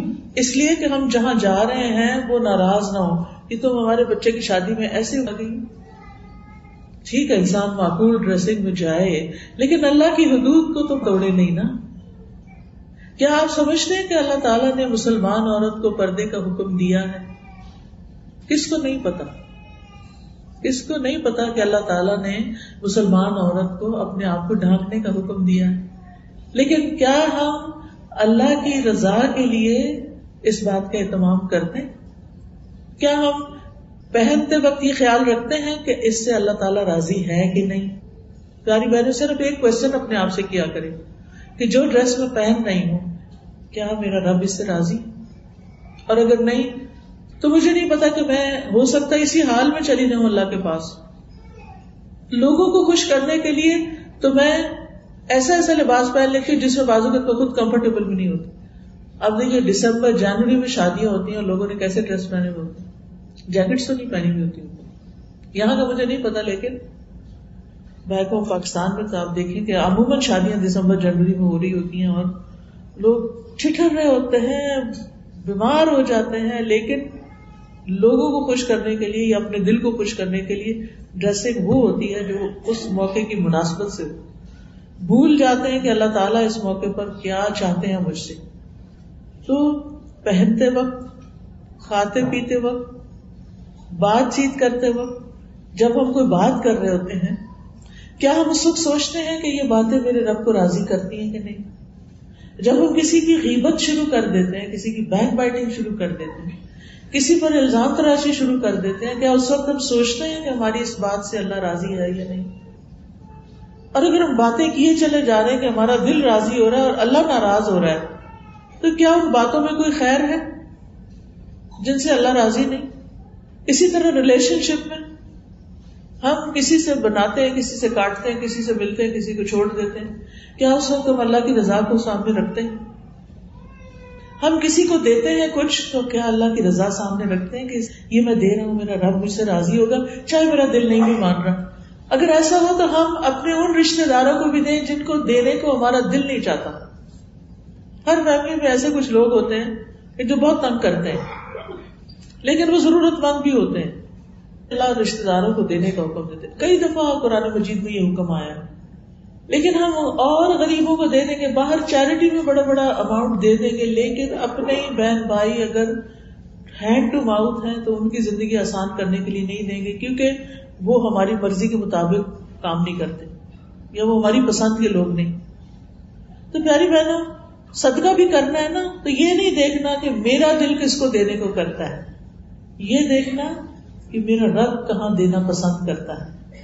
اس لیے کہ ہم جہاں جا رہے ہیں وہ ناراض نہ ہو کہ تم ہمارے بچے کی شادی میں ایسے ہو گئی. ٹھیک ہے انسان معقول ڈریسنگ میں جائے، لیکن اللہ کی حدود کو تو توڑے نہیں نا. کیا آپ سمجھتے ہیں کہ اللہ تعالیٰ نے مسلمان عورت کو پردے کا حکم دیا ہے؟ کس کو نہیں پتا؟ کس کو نہیں پتا کہ اللہ تعالیٰ نے مسلمان عورت کو اپنے آپ کو ڈھانکنے کا حکم دیا ہے؟ لیکن کیا ہم اللہ کی رضا کے لیے اس بات کا اہتمام کرتے ہیں؟ کیا ہم پہنتے وقت یہ خیال رکھتے ہیں کہ اس سے اللہ تعالیٰ راضی ہے کہ نہیں؟ پیاری بہنوں، صرف ایک کوشچن اپنے آپ سے کیا کریں کہ جو ڈریس میں پہن رہی ہوں کیا میرا رب اس سے راضی؟ اور اگر نہیں تو مجھے نہیں پتا کہ میں ہو سکتا اسی حال میں چلی رہوں اللہ کے پاس. لوگوں کو خوش کرنے کے لیے تو میں ایسا لباس پہن لیتی ہوں جس میں بازو کا خود کمفرٹیبل بھی نہیں ہوتی. اب دیکھیے دسمبر جنوری میں شادیاں ہوتی ہیں اور لوگوں نے کیسے ڈریس پہنے ہوئے ہوتے ہیں، جیکٹس تو نہیں پہنی ہوئی ہوتی ہیں. یہاں کا مجھے نہیں پتا، لیکن بیک ہوم پاکستان میں تو آپ دیکھیں کہ عموماً شادیاں دسمبر جنوری میں ہو رہی ہوتی ہیں اور لوگ ٹھٹر رہے ہوتے ہیں، بیمار ہو جاتے ہیں، لیکن لوگوں کو خوش کرنے کے لیے یا اپنے دل کو خوش کرنے کے لیے ڈریسنگ وہ ہوتی ہے جو اس موقع کی مناسبت سے ہو. بھول جاتے ہیں کہ اللہ تعالیٰ اس موقع پر کیا چاہتے ہیں مجھ سے. تو پہنتے وقت، کھاتے پیتے وقت، بات چیت کرتے وقت، جب ہم کوئی بات کر رہے ہوتے ہیں کیا ہم اس وقت سوچتے ہیں کہ یہ باتیں میرے رب کو راضی کرتی ہیں کہ نہیں؟ جب ہم کسی کی غیبت شروع کر دیتے ہیں، کسی کی بیک بائٹنگ شروع کر دیتے ہیں، کسی پر الزام تراشی شروع کر دیتے ہیں، کیا اس وقت ہم سوچتے ہیں کہ ہماری اس بات سے اللہ راضی ہے یا نہیں؟ اور اگر ہم باتیں کیے چلے جا رہے ہیں کہ ہمارا دل راضی ہو رہا ہے اور اللہ ناراض ہو رہا ہے، تو کیا ان باتوں میں کوئی خیر ہے جن سے اللہ راضی نہیں؟ اسی طرح ریلیشن شپ میں ہم کسی سے بناتے ہیں، کسی سے کاٹتے ہیں، کسی سے ملتے ہیں، کسی کو چھوڑ دیتے ہیں، کیا اس وقت ہم اللہ کی رضا کو سامنے رکھتے ہیں؟ ہم کسی کو دیتے ہیں کچھ تو کیا اللہ کی رضا سامنے رکھتے ہیں کہ یہ میں دے رہا ہوں، میرا رب مجھ سے راضی ہوگا چاہے میرا دل نہیں بھی مان رہا؟ اگر ایسا ہو تو ہم اپنے ان رشتے داروں کو بھی دیں جن کو دینے کو ہمارا دل نہیں چاہتا. ہر فیملی میں ایسے کچھ لوگ ہوتے ہیں جو بہت تنگ کرتے ہیں لیکن وہ ضرورت مند بھی ہوتے ہیں. اللہ رشتے داروں کو دینے کا حکم دیتے ہیں. کئی دفعہ قرآن مجید میں یہ حکم آیا ہے، لیکن ہم اور غریبوں کو دے دیں گے، باہر چیریٹی میں بڑا بڑا اماؤنٹ دے دیں گے، لیکن اپنے ہی بہن بھائی اگر ہینڈ ٹو ماؤتھ ہیں تو ان کی زندگی آسان کرنے کے لیے نہیں دیں گے، کیونکہ وہ ہماری مرضی کے مطابق کام نہیں کرتے یا وہ ہماری پسند کے لوگ نہیں. تو پیاری بہنوں، صدقہ بھی کرنا ہے نا تو یہ نہیں دیکھنا کہ میرا دل کس کو دینے کو کرتا ہے، یہ دیکھنا کہ میرا رب کہاں دینا پسند کرتا ہے،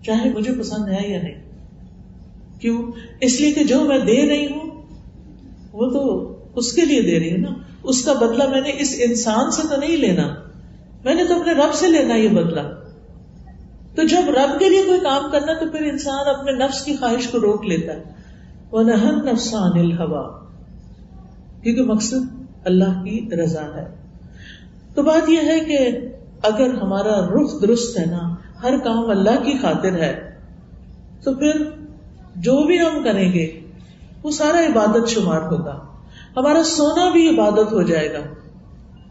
چاہے مجھے پسند ہے یا نہیں. کیوں؟ اس لیے کہ جو میں دے رہی ہوں وہ تو اس کے لیے دے رہی ہوں نا، اس کا بدلہ میں نے اس انسان سے تو نہیں لینا، میں نے تو اپنے رب سے لینا یہ بدلہ. تو جب رب کے لیے کوئی کام کرنا تو پھر انسان اپنے نفس کی خواہش کو روک لیتا ہے. وَنَهَى النَّفْسَ عَنِ الْهَوَىٰ، کیونکہ مقصد اللہ کی رضا ہے. تو بات یہ ہے کہ اگر ہمارا رخ درست ہے نا، ہر کام اللہ کی خاطر ہے، تو پھر جو بھی ہم کریں گے وہ سارا عبادت شمار ہوگا. ہمارا سونا بھی عبادت ہو جائے گا.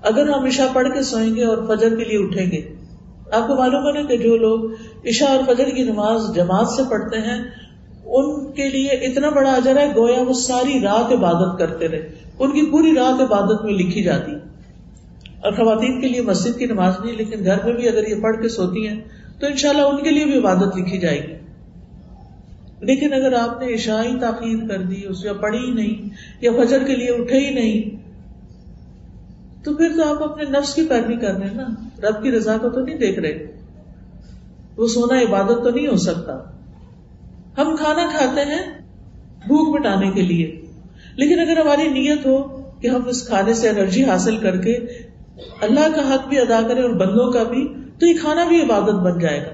اگر ہم عشاء پڑھ کے سوئیں گے اور فجر کے لیے اٹھیں گے، آپ کو معلوم ہے کہ جو لوگ عشاء اور فجر کی نماز جماعت سے پڑھتے ہیں ان کے لیے اتنا بڑا اجر ہے گویا وہ ساری رات عبادت کرتے رہے، ان کی پوری رات عبادت میں لکھی جاتی. اور خواتین کے لیے مسجد کی نماز نہیں، لیکن گھر میں بھی اگر یہ پڑھ کے سوتی ہیں تو انشاءاللہ ان کے لیے بھی عبادت لکھی جائے گی. لیکن اگر آپ نے عشاء ہی تاخیر کر دی، اس یا پڑھی ہی نہیں یا فجر کے لیے اٹھے ہی نہیں، تو پھر تو آپ اپنے نفس کی پیروی کر رہے ہیں نا، رب کی رضا کو تو نہیں دیکھ رہے. وہ سونا عبادت تو نہیں ہو سکتا. ہم کھانا کھاتے ہیں بھوک مٹانے کے لیے، لیکن اگر ہماری نیت ہو کہ ہم اس کھانے سے انرجی حاصل کر کے اللہ کا حق بھی ادا کریں اور بندوں کا بھی، تو یہ کھانا بھی عبادت بن جائے گا.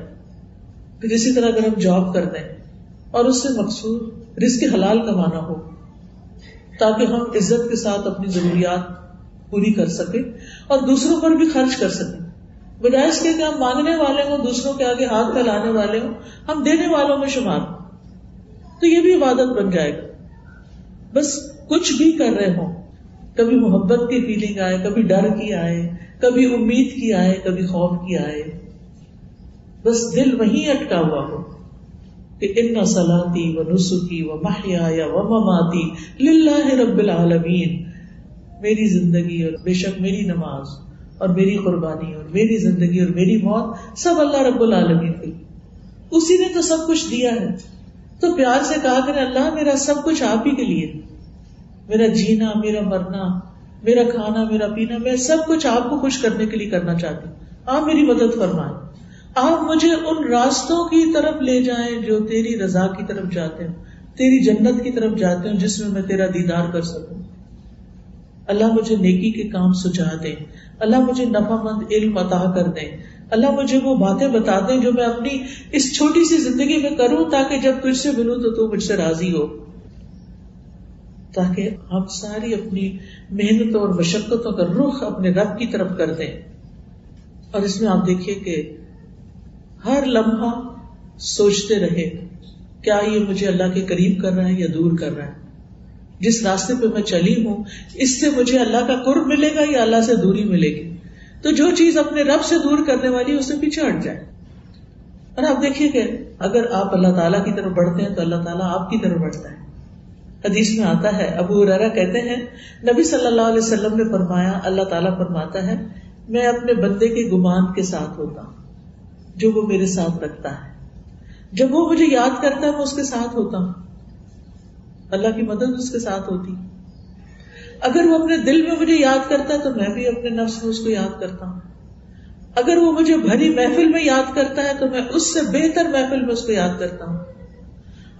پھر اسی طرح اگر ہم جاب کرتے ہیں اور اس سے مقصود رزق حلال کمانا ہو تاکہ ہم عزت کے ساتھ اپنی ضروریات پوری کر سکیں اور دوسروں پر بھی خرچ کر سکیں، بجائے اس کے کہ ہم مانگنے والے ہوں، دوسروں کے آگے ہاتھ پھیلانے والے ہوں، ہم دینے والوں میں شمار ہوں، تو یہ بھی عبادت بن جائے گا. بس کچھ بھی کر رہے ہوں، کبھی محبت کی فیلنگ آئے، کبھی ڈر کی آئے، کبھی امید کی آئے، کبھی خوف کی آئے، بس دل وہیں اٹکا ہوا ہو کہ ان صلاتی و نسکی و محیایا و مماتی للہ رب العالمین، میری زندگی اور بے شک میری نماز اور میری قربانی اور میری زندگی اور میری موت سب اللہ رب العالمین کی، اسی نے تو سب کچھ دیا ہے. تو پیار سے کہا کرے اللہ میرا سب کچھ آپ ہی کے لیے، میرا جینا، میرا مرنا، میرا کھانا، میرا پینا، میں سب کچھ آپ کو خوش کرنے کے لیے کرنا چاہتی ہوں. آپ میری مدد فرمائیں، آپ مجھے ان راستوں کی طرف لے جائیں جو تیری رضا کی طرف جاتے ہیں، تیری جنت کی طرف جاتے ہیں، جس میں میں تیرا دیدار کر سکوں. اللہ مجھے نیکی کے کام سجھا دیں، اللہ مجھے نفع مند علم عطا کر دیں، اللہ مجھے وہ باتیں بتا دیں جو میں اپنی اس چھوٹی سی زندگی میں کروں تاکہ جب تجھ سے ملوں تو مجھ سے راضی ہو. تاکہ ہم ساری اپنی محنتوں اور مشقتوں کا رخ اپنے رب کی طرف کر دیں. اور اس میں آپ دیکھیے کہ ہر لمحہ سوچتے رہے کیا یہ مجھے اللہ کے قریب کر رہا ہے یا دور کر رہا ہے، جس راستے پہ میں چلی ہوں اس سے مجھے اللہ کا قرب ملے گا یا اللہ سے دوری ملے گی. تو جو چیز اپنے رب سے دور کرنے والی ہے اسے پیچھے ہٹ جائے. اور آپ دیکھیے کہ اگر آپ اللہ تعالیٰ کی طرف بڑھتے ہیں تو اللہ تعالیٰ آپ کی طرف بڑھتا ہے. حدیث میں آتا ہے، ابو ہریرہ کہتے ہیں نبی صلی اللہ علیہ وسلم نے فرمایا، اللہ تعالیٰ فرماتا ہے میں اپنے بندے کے گمان کے ساتھ ہوتا ہوں جو وہ میرے ساتھ رکھتا ہے. جب وہ مجھے یاد کرتا ہے میں اس کے ساتھ ہوتا ہوں، اللہ کی مدد اس کے ساتھ ہوتی. اگر وہ اپنے دل میں مجھے یاد کرتا ہے تو میں بھی اپنے نفس میں اس کو یاد کرتا ہوں. اگر وہ مجھے بھری محفل میں یاد کرتا ہے تو میں اس سے بہتر محفل میں اس کو یاد کرتا ہوں.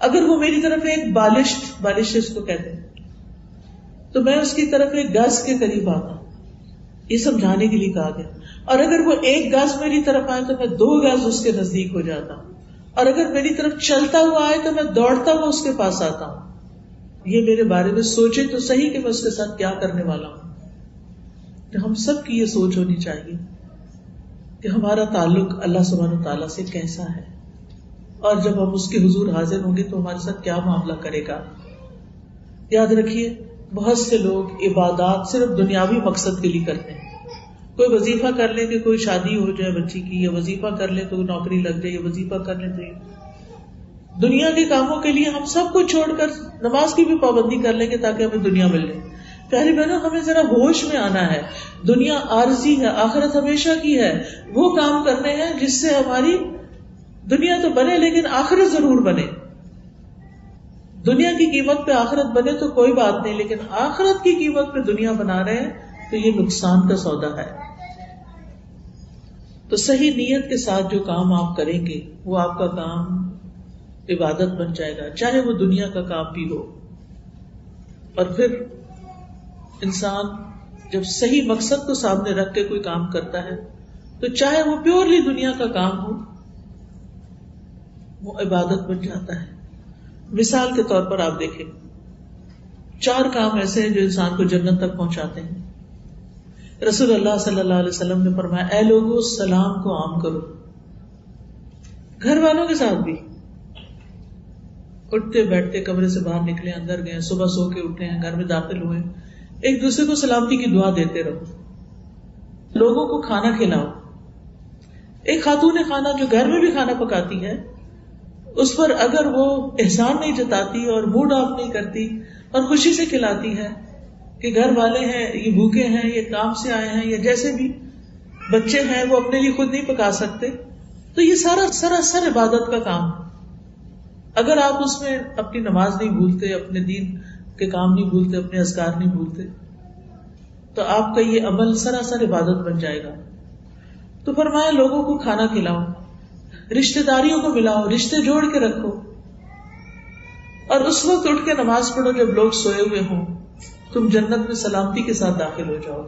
اگر وہ میری طرف ایک بالش اس کو کہتے ہیں تو میں اس کی طرف ایک گز کے قریب آتا ہوں. یہ سمجھانے کے لیے کہا گیا. اور اگر وہ ایک گز میری طرف آئے تو میں 2 گز اس کے نزدیک ہو جاتا ہوں. اور اگر میری طرف چلتا ہوا آئے تو میں دوڑتا ہوا اس کے پاس آتا ہوں. یہ میرے بارے میں سوچے تو صحیح کہ میں اس کے ساتھ کیا کرنے والا ہوں. تو ہم سب کی یہ سوچ ہونی چاہیے کہ ہمارا تعلق اللہ سبحانہ تعالیٰ سے کیسا ہے، اور جب ہم اس کے حضور حاضر ہوں گے تو ہمارے ساتھ کیا معاملہ کرے گا. یاد رکھیے بہت سے لوگ عبادات صرف دنیاوی مقصد کے لیے کرتے ہیں. کوئی وظیفہ کر لے کہ کوئی شادی ہو جائے بچی کی، یا وظیفہ کر لے تو نوکری لگ جائے، یا وظیفہ کر لے تو دنیا کے کاموں کے لیے ہم سب کو چھوڑ کر نماز کی بھی پابندی کر لیں گے تاکہ ہمیں دنیا مل جائے. پیاری بہنوں ہمیں ذرا ہوش میں آنا ہے، دنیا عارضی ہے، آخرت ہمیشہ کی ہے. وہ کام کرنے ہیں جس سے ہماری دنیا تو بنے لیکن آخرت ضرور بنے. دنیا کی قیمت پہ آخرت بنے تو کوئی بات نہیں، لیکن آخرت کی قیمت پہ دنیا بنا رہے ہیں تو یہ نقصان کا سودا ہے. تو صحیح نیت کے ساتھ جو کام آپ کریں گے وہ آپ کا کام عبادت بن جائے گا، چاہے وہ دنیا کا کام بھی ہو. اور پھر انسان جب صحیح مقصد کو سامنے رکھ کے کوئی کام کرتا ہے تو چاہے وہ پیورلی دنیا کا کام ہو وہ عبادت بن جاتا ہے. مثال کے طور پر آپ دیکھیں 4 کام ایسے ہیں جو انسان کو جنت تک پہنچاتے ہیں. رسول اللہ صلی اللہ علیہ وسلم نے فرمایا اے لوگوں سلام کو عام کرو، گھر والوں کے ساتھ بھی. اٹھتے بیٹھتے کمرے سے باہر نکلے، اندر گئے، صبح سو کے اٹھے ہیں، گھر میں داخل ہوئے، ایک دوسرے کو سلامتی کی دعا دیتے رہو. لوگوں کو کھانا کھلاؤ. ایک خاتون خانہ جو گھر میں بھی کھانا پکاتی ہے اس پر اگر وہ احسان نہیں جتاتی اور موڈ آف نہیں کرتی اور خوشی سے کھلاتی ہے کہ گھر والے ہیں یہ بھوکے ہیں، یہ کام سے آئے ہیں، یا جیسے بھی بچے ہیں وہ اپنے لیے خود نہیں پکا سکتے، تو یہ سارا سراسر عبادت کا کام. اگر آپ اس میں اپنی نماز نہیں بھولتے، اپنے دین کے کام نہیں بھولتے، اپنے اذکار نہیں بھولتے، تو آپ کا یہ عمل سراسر عبادت بن جائے گا. تو فرمایا لوگوں کو کھانا کھلاؤ، رشتہ داریوں کو ملاؤ، رشتے جوڑ کے رکھو، اور اس وقت اٹھ کے نماز پڑھو جب لوگ سوئے ہوئے ہوں. تم جنت میں سلامتی کے ساتھ داخل ہو جاؤ.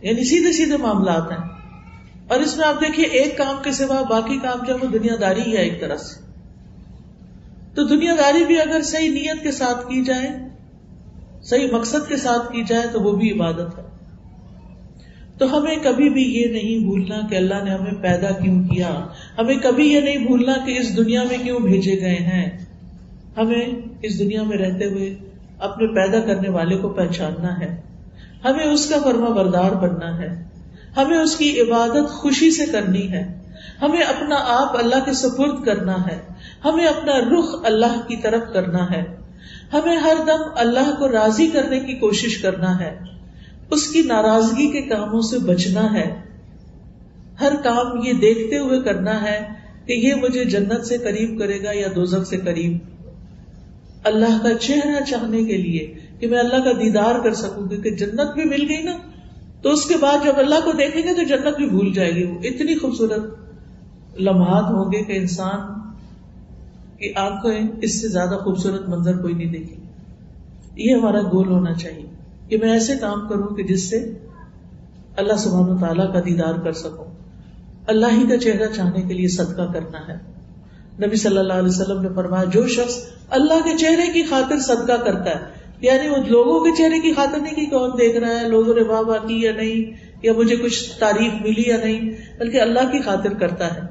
یعنی سیدھے سیدھے معاملات ہیں. اور اس میں آپ دیکھیے ایک کام کے سوا باقی کام جو وہ دنیا داری ہے ایک طرح سے. تو دنیا داری بھی اگر صحیح نیت کے ساتھ کی جائے، صحیح مقصد کے ساتھ کی جائے تو وہ بھی عبادت ہے. تو ہمیں کبھی بھی یہ نہیں بھولنا کہ اللہ نے ہمیں پیدا کیوں کیا، ہمیں کبھی یہ نہیں بھولنا کہ اس دنیا میں کیوں بھیجے گئے ہیں. ہمیں اس دنیا میں رہتے ہوئے اپنے پیدا کرنے والے کو پہچاننا ہے، ہمیں اس کا فرما بردار بننا ہے، ہمیں اس کی عبادت خوشی سے کرنی ہے، ہمیں اپنا آپ اللہ کے سپرد کرنا ہے، ہمیں اپنا رخ اللہ کی طرف کرنا ہے، ہمیں ہر دم اللہ کو راضی کرنے کی کوشش کرنا ہے، اس کی ناراضگی کے کاموں سے بچنا ہے. ہر کام یہ دیکھتے ہوئے کرنا ہے کہ یہ مجھے جنت سے قریب کرے گا یا دوزخ سے قریب. اللہ کا چہرہ چاہنے کے لیے کہ میں اللہ کا دیدار کر سکوں گی، کہ جنت بھی مل گئی نا تو اس کے بعد جب اللہ کو دیکھیں گے تو جنت بھی بھول جائے گی. وہ اتنی خوبصورت لمحات ہوں گے کہ انسان کی آنکھیں اس سے زیادہ خوبصورت منظر کوئی نہیں دیکھی. یہ ہمارا گول ہونا چاہیے کہ میں ایسے کام کروں کہ جس سے اللہ سبحانہ و تعالیٰ کا دیدار کر سکوں. اللہ ہی کا چہرہ چاہنے کے لیے صدقہ کرنا ہے. نبی صلی اللہ علیہ وسلم نے فرمایا جو شخص اللہ کے چہرے کی خاطر صدقہ کرتا ہے، یعنی وہ لوگوں کے چہرے کی خاطر نہیں کہ کون دیکھ رہا ہے، لوگوں نے واہ واہ کی یا نہیں، یا مجھے کچھ تعریف ملی یا نہیں، بلکہ اللہ کی خاطر کرتا ہے.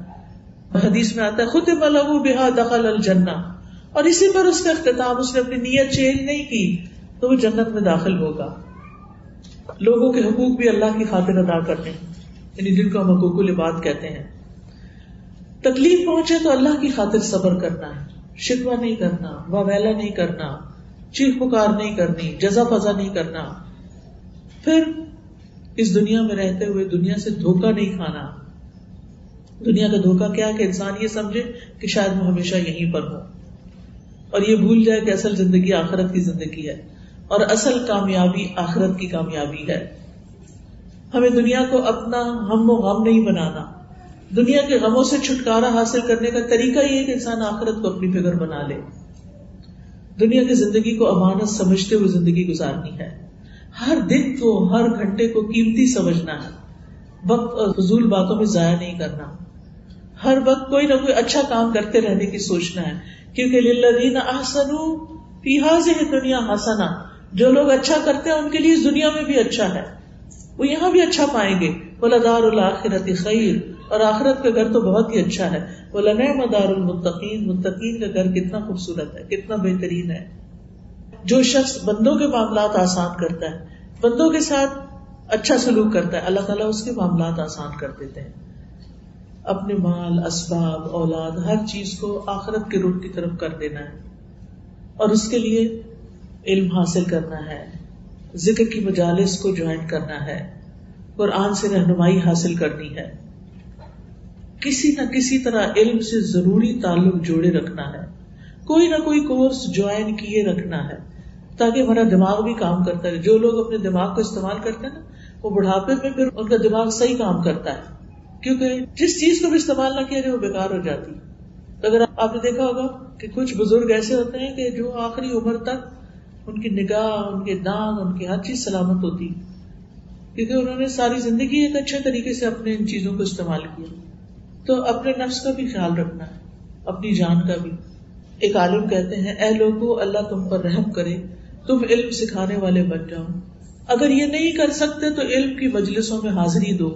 حدیث میں آتا ہے ختم لہ بہا دخل الجنہ، اور اسی پر اس کا اختتام، اس نے اپنی نیت چینج نہیں کی تو وہ جنت میں داخل ہوگا. لوگوں کے حقوق بھی اللہ کی خاطر ادا کرنے، یعنی جن کو ہم حقوق العباد کہتے ہیں. تکلیف پہنچے تو اللہ کی خاطر صبر کرنا ہے، شکوہ نہیں کرنا، واویلا نہیں کرنا، چیخ پکار نہیں کرنی، جزا فضا نہیں کرنا. پھر اس دنیا میں رہتے ہوئے دنیا سے دھوکہ نہیں کھانا. دنیا کا دھوکہ کیا کہ انسان یہ سمجھے کہ شاید میں ہمیشہ یہیں پر ہوں، اور یہ بھول جائے کہ اصل زندگی آخرت کی زندگی ہے، اور اصل کامیابی آخرت کی کامیابی ہے. ہمیں دنیا کو اپنا ہم و غم نہیں بنانا. دنیا کے غموں سے چھٹکارا حاصل کرنے کا طریقہ یہ ہے کہ انسان آخرت کو اپنی فکر بنا لے. دنیا کی زندگی کو امانت سمجھتے ہوئے زندگی گزارنی ہے. ہر دن کو، ہر گھنٹے کو قیمتی سمجھنا ہے. وقت اور فضول باتوں میں ضائع نہیں کرنا. ہر وقت کوئی نہ کوئی اچھا کام کرتے رہنے کی سوچنا ہے، کیونکہ للذین احسنوا فی ہذہ الدنیا حسنہ، جو لوگ اچھا کرتے ہیں ان کے لیے اس دنیا میں بھی اچھا ہے، وہ یہاں بھی اچھا پائیں گے. وَلَدَارُ الْآخِرَةِ خَيْرٌ، اور آخرت کا گھر تو بہت ہی اچھا ہے. وَلَنِعْمَ دَارُ الْمُتَّقِينَ، متقین کا گھر کتنا خوبصورت ہے، کتنا بہترین ہے. جو شخص بندوں کے معاملات آسان کرتا ہے، بندوں کے ساتھ اچھا سلوک کرتا ہے، اللہ تعالیٰ اس کے معاملات آسان کر دیتے ہیں. اپنے مال، اسباب، اولاد، ہر چیز کو آخرت کے رخ کی طرف کر دینا ہے، اور اس کے لیے علم حاصل کرنا ہے، ذکر کی مجالس کو جوائن کرنا ہے، قرآن سے رہنمائی حاصل کرنی ہے. کسی نہ کسی طرح علم سے ضروری تعلق جوڑے رکھنا ہے، کوئی نہ کوئی کورس جوائن کیے رکھنا ہے تاکہ ہمارا دماغ بھی کام کرتا رہے. جو لوگ اپنے دماغ کو استعمال کرتے ہیں نا، وہ بڑھاپے میں پھر ان کا دماغ صحیح کام کرتا ہے، کیونکہ جس چیز کو بھی استعمال نہ کیا جائے وہ بیکار ہو جاتی ہے. تو اگر آپ نے دیکھا ہوگا کہ کچھ بزرگ ایسے ہوتے ہیں کہ جو آخری عمر تک ان کی نگاہ، ان کے دانت، ان کی ہر چیز سلامت ہوتی ہے، کیونکہ انہوں نے ساری زندگی ایک اچھے طریقے سے اپنے ان چیزوں کو استعمال کیا. تو اپنے نفس کا بھی خیال رکھنا ہے، اپنی جان کا بھی. ایک عالم کہتے ہیں، اے لوگو اللہ تم پر رحم کرے، تم علم سکھانے والے بن جاؤ. اگر یہ نہیں کر سکتے تو علم کی مجلسوں میں حاضری دو،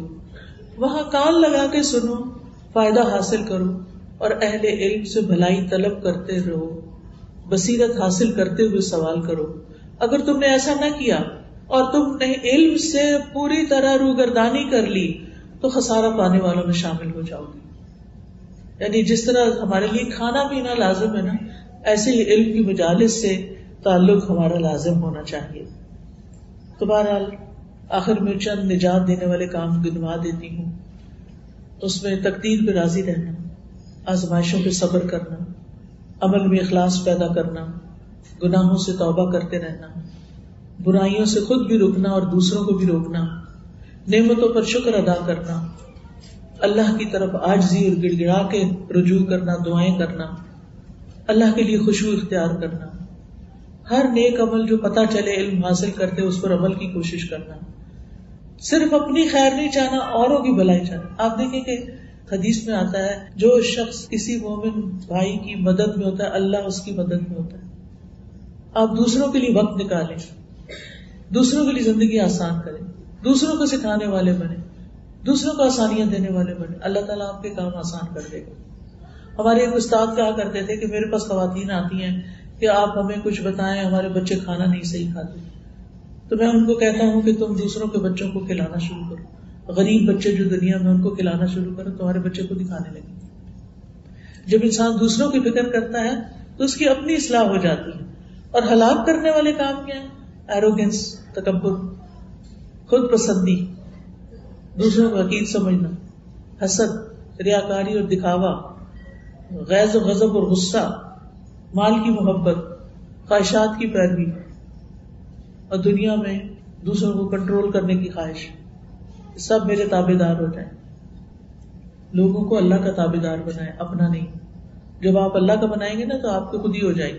وہاں کان لگا کے سنو، فائدہ حاصل کرو اور اہل علم سے بھلائی طلب کرتے رہو، بصیرت حاصل کرتے ہوئے سوال کرو. اگر تم نے ایسا نہ کیا اور تم نے علم سے پوری طرح روگردانی کر لی تو خسارہ پانے والوں میں شامل ہو جاؤ گے. یعنی جس طرح ہمارے لیے کھانا پینا لازم ہے نا، ایسے ہی علم کی مجالس سے تعلق ہمارا لازم ہونا چاہیے. تو بہرحال آخر میں چند نجات دینے والے کام گنوا دیتی ہوں. اس میں تقدیر پہ راضی رہنا، آزمائشوں پہ صبر کرنا، عمل میں اخلاص پیدا کرنا، گناہوں سے توبہ کرتے رہنا، برائیوں سے خود بھی روکنا اور دوسروں کو بھی روکنا، نعمتوں پر شکر ادا کرنا، اللہ کی طرف عاجزی اور گڑ گڑا کے رجوع کرنا، دعائیں کرنا، اللہ کے لیے خشوع اختیار کرنا، ہر نیک عمل جو پتہ چلے علم حاصل کرتے اس پر عمل کی کوشش کرنا، صرف اپنی خیر نہیں چاہنا، اوروں کی بھلائی چاہنا. آپ دیکھیں کہ حدیث میں آتا ہے جو شخص کسی مومن بھائی کی مدد میں ہوتا ہے اللہ اس کی مدد میں ہوتا ہے. آپ دوسروں کے لیے وقت نکالیں، دوسروں کے لیے زندگی آسان کریں، دوسروں کو سکھانے والے بنیں، دوسروں کو آسانیاں دینے والے بنیں، اللہ تعالیٰ آپ کے کام آسان کر دے گا. ہمارے ایک استاد کہا کرتے تھے کہ میرے پاس خواتین آتی ہیں کہ آپ ہمیں کچھ بتائیں، ہمارے بچے کھانا نہیں صحیح کھاتے. تو میں ان کو کہتا ہوں کہ تم دوسروں کے بچوں کو کھلانا شروع کرو، غریب بچے جو دنیا میں ان کو کھلانا شروع کرو، تمہارے بچے خود ہی کھانے لگیں. جب انسان دوسروں کی فکر کرتا ہے تو اس کی اپنی اصلاح ہو جاتی ہے. اور ہلاک کرنے والے کام کیا ہیں؟ ایروگنس، تکبر، خود پسندی، دوسروں کو حقیر سمجھنا، حسد، ریاکاری اور دکھاوا، غیظ و غضب اور غصہ، مال کی محبت، خواہشات کی پیروی اور دنیا میں دوسروں کو کنٹرول کرنے کی خواہش. سب میرے تابع دار ہو جائیں. لوگوں کو اللہ کا تابع دار بنائیں، اپنا نہیں. جب آپ اللہ کا بنائیں گے نا تو آپ کو خود ہی ہو جائے گی.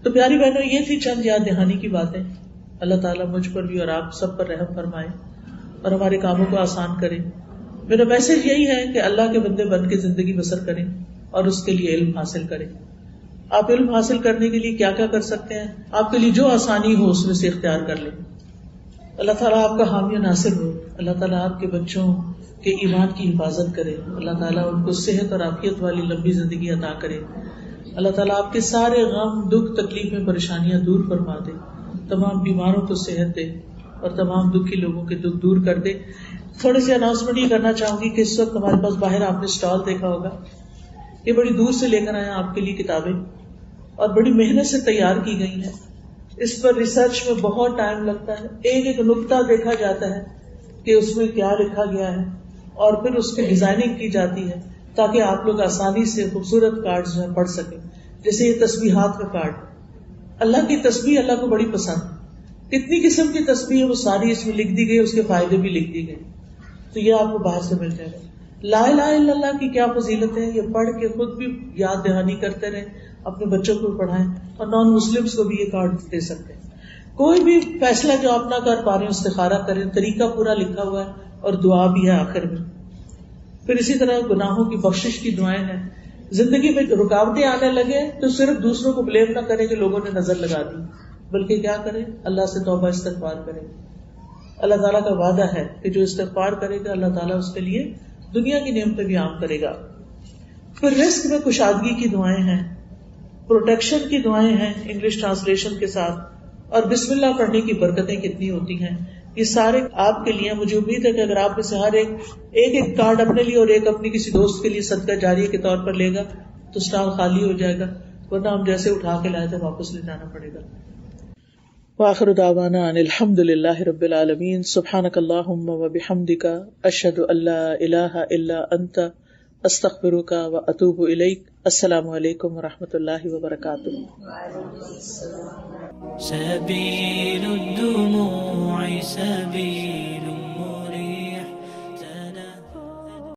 تو پیاری بہنوں، یہ تھی چند یاد دہانی کی باتیں. اللہ تعالیٰ مجھ پر بھی اور آپ سب پر رحم فرمائے اور ہمارے کاموں کو آسان کرے. میرا میسج یہی ہے کہ اللہ کے بندے بن کے زندگی بسر کریں اور اس کے لیے علم حاصل کریں. آپ علم حاصل کرنے کے لیے کیا کیا کر سکتے ہیں؟ آپ کے لیے جو آسانی ہو اس میں سے اختیار کر لیں. اللہ تعالیٰ آپ کا حامی ناصر ہو. اللہ تعالیٰ آپ کے بچوں کے ایمان کی حفاظت کرے. اللہ تعالیٰ ان کو صحت اور عافیت والی لمبی زندگی عطا کرے. اللہ تعالیٰ آپ کے سارے غم، دکھ، تکلیفیں، پریشانیاں دور فرما دے. تمام بیماروں کو صحت دے اور تمام دکھی لوگوں کے دکھ دور کر دے. تھوڑی سی اناؤنسمنٹ یہ کرنا چاہوں گی کہ اس وقت ہمارے پاس باہر آپ نے اسٹال دیکھا ہوگا. یہ بڑی دور سے لے کر آئے ہیں آپ کے لیے کتابیں اور بڑی محنت سے تیار کی گئی ہیں. اس پر ریسرچ میں بہت ٹائم لگتا ہے. ایک ایک نقطہ دیکھا جاتا ہے کہ اس میں کیا لکھا گیا ہے اور پھر اس کی ڈیزائننگ کی جاتی ہے تاکہ آپ لوگ آسانی سے خوبصورت کارڈز میں پڑھ سکیں. جیسے یہ تسبیحات کا کارڈ، اللہ کی تسبیح اللہ کو بڑی پسند. کتنی قسم کی تسبیح ہے وہ ساری اس میں لکھ دی گئی، اس کے فائدے بھی لکھ دی گئے. تو یہ آپ کو باہر سے مل جائے گا. لا الہ الا اللہ کی کیا فضیلت ہے، یہ پڑھ کے خود بھی یاد دہانی کرتے رہیں، اپنے بچوں کو پڑھائیں اور نان مسلمس کو بھی یہ کارڈ دے سکتے ہیں. کوئی بھی فیصلہ جو آپ نہ کر پا رہے ہیں استخارہ کریں، طریقہ پورا لکھا ہوا ہے اور دعا بھی ہے آخر میں. پھر اسی طرح گناہوں کی بخشش کی دعائیں ہیں. زندگی میں رکاوٹیں آنے لگے تو صرف دوسروں کو بلیم نہ کریں کہ لوگوں نے نظر لگا دی، بلکہ کیا کریں؟ اللہ سے توبہ استغفار کریں. اللہ تعالیٰ کا وعدہ ہے کہ جو استغفار کرے گا اللہ تعالیٰ اس کے لیے دنیا کی نعمتیں بھی عام کرے گا. پھر رزق میں کشادگی کی دعائیں ہیں، پروٹیکشن کی دعائیں ہیں انگلش ٹرانسلیشن کے ساتھ، اور بسم اللہ پڑھنے کی برکتیں کتنی ہوتی ہیں. یہ سارے آپ کے لیے. مجھے امید ہے کہ اگر آپ میں سے ہر ایک کارڈ اپنے لیے اور ایک اپنی کسی دوست کے لیے صدقہ جاریہ کے طور پر لے گا تو اسٹال خالی ہو جائے گا، ورنہ ہم جیسے اٹھا کے لائے تھے واپس لے جانا پڑے گا. وآخر دعوانا ان الحمد للہ رب العالمین. سبحانک اللہم وبحمدک اشہد ان لا الہ الا انت استغفرک واتوب الیک. السلام علیکم ورحمۃ اللہ وبرکاتہ. سبيل الدموع سبيل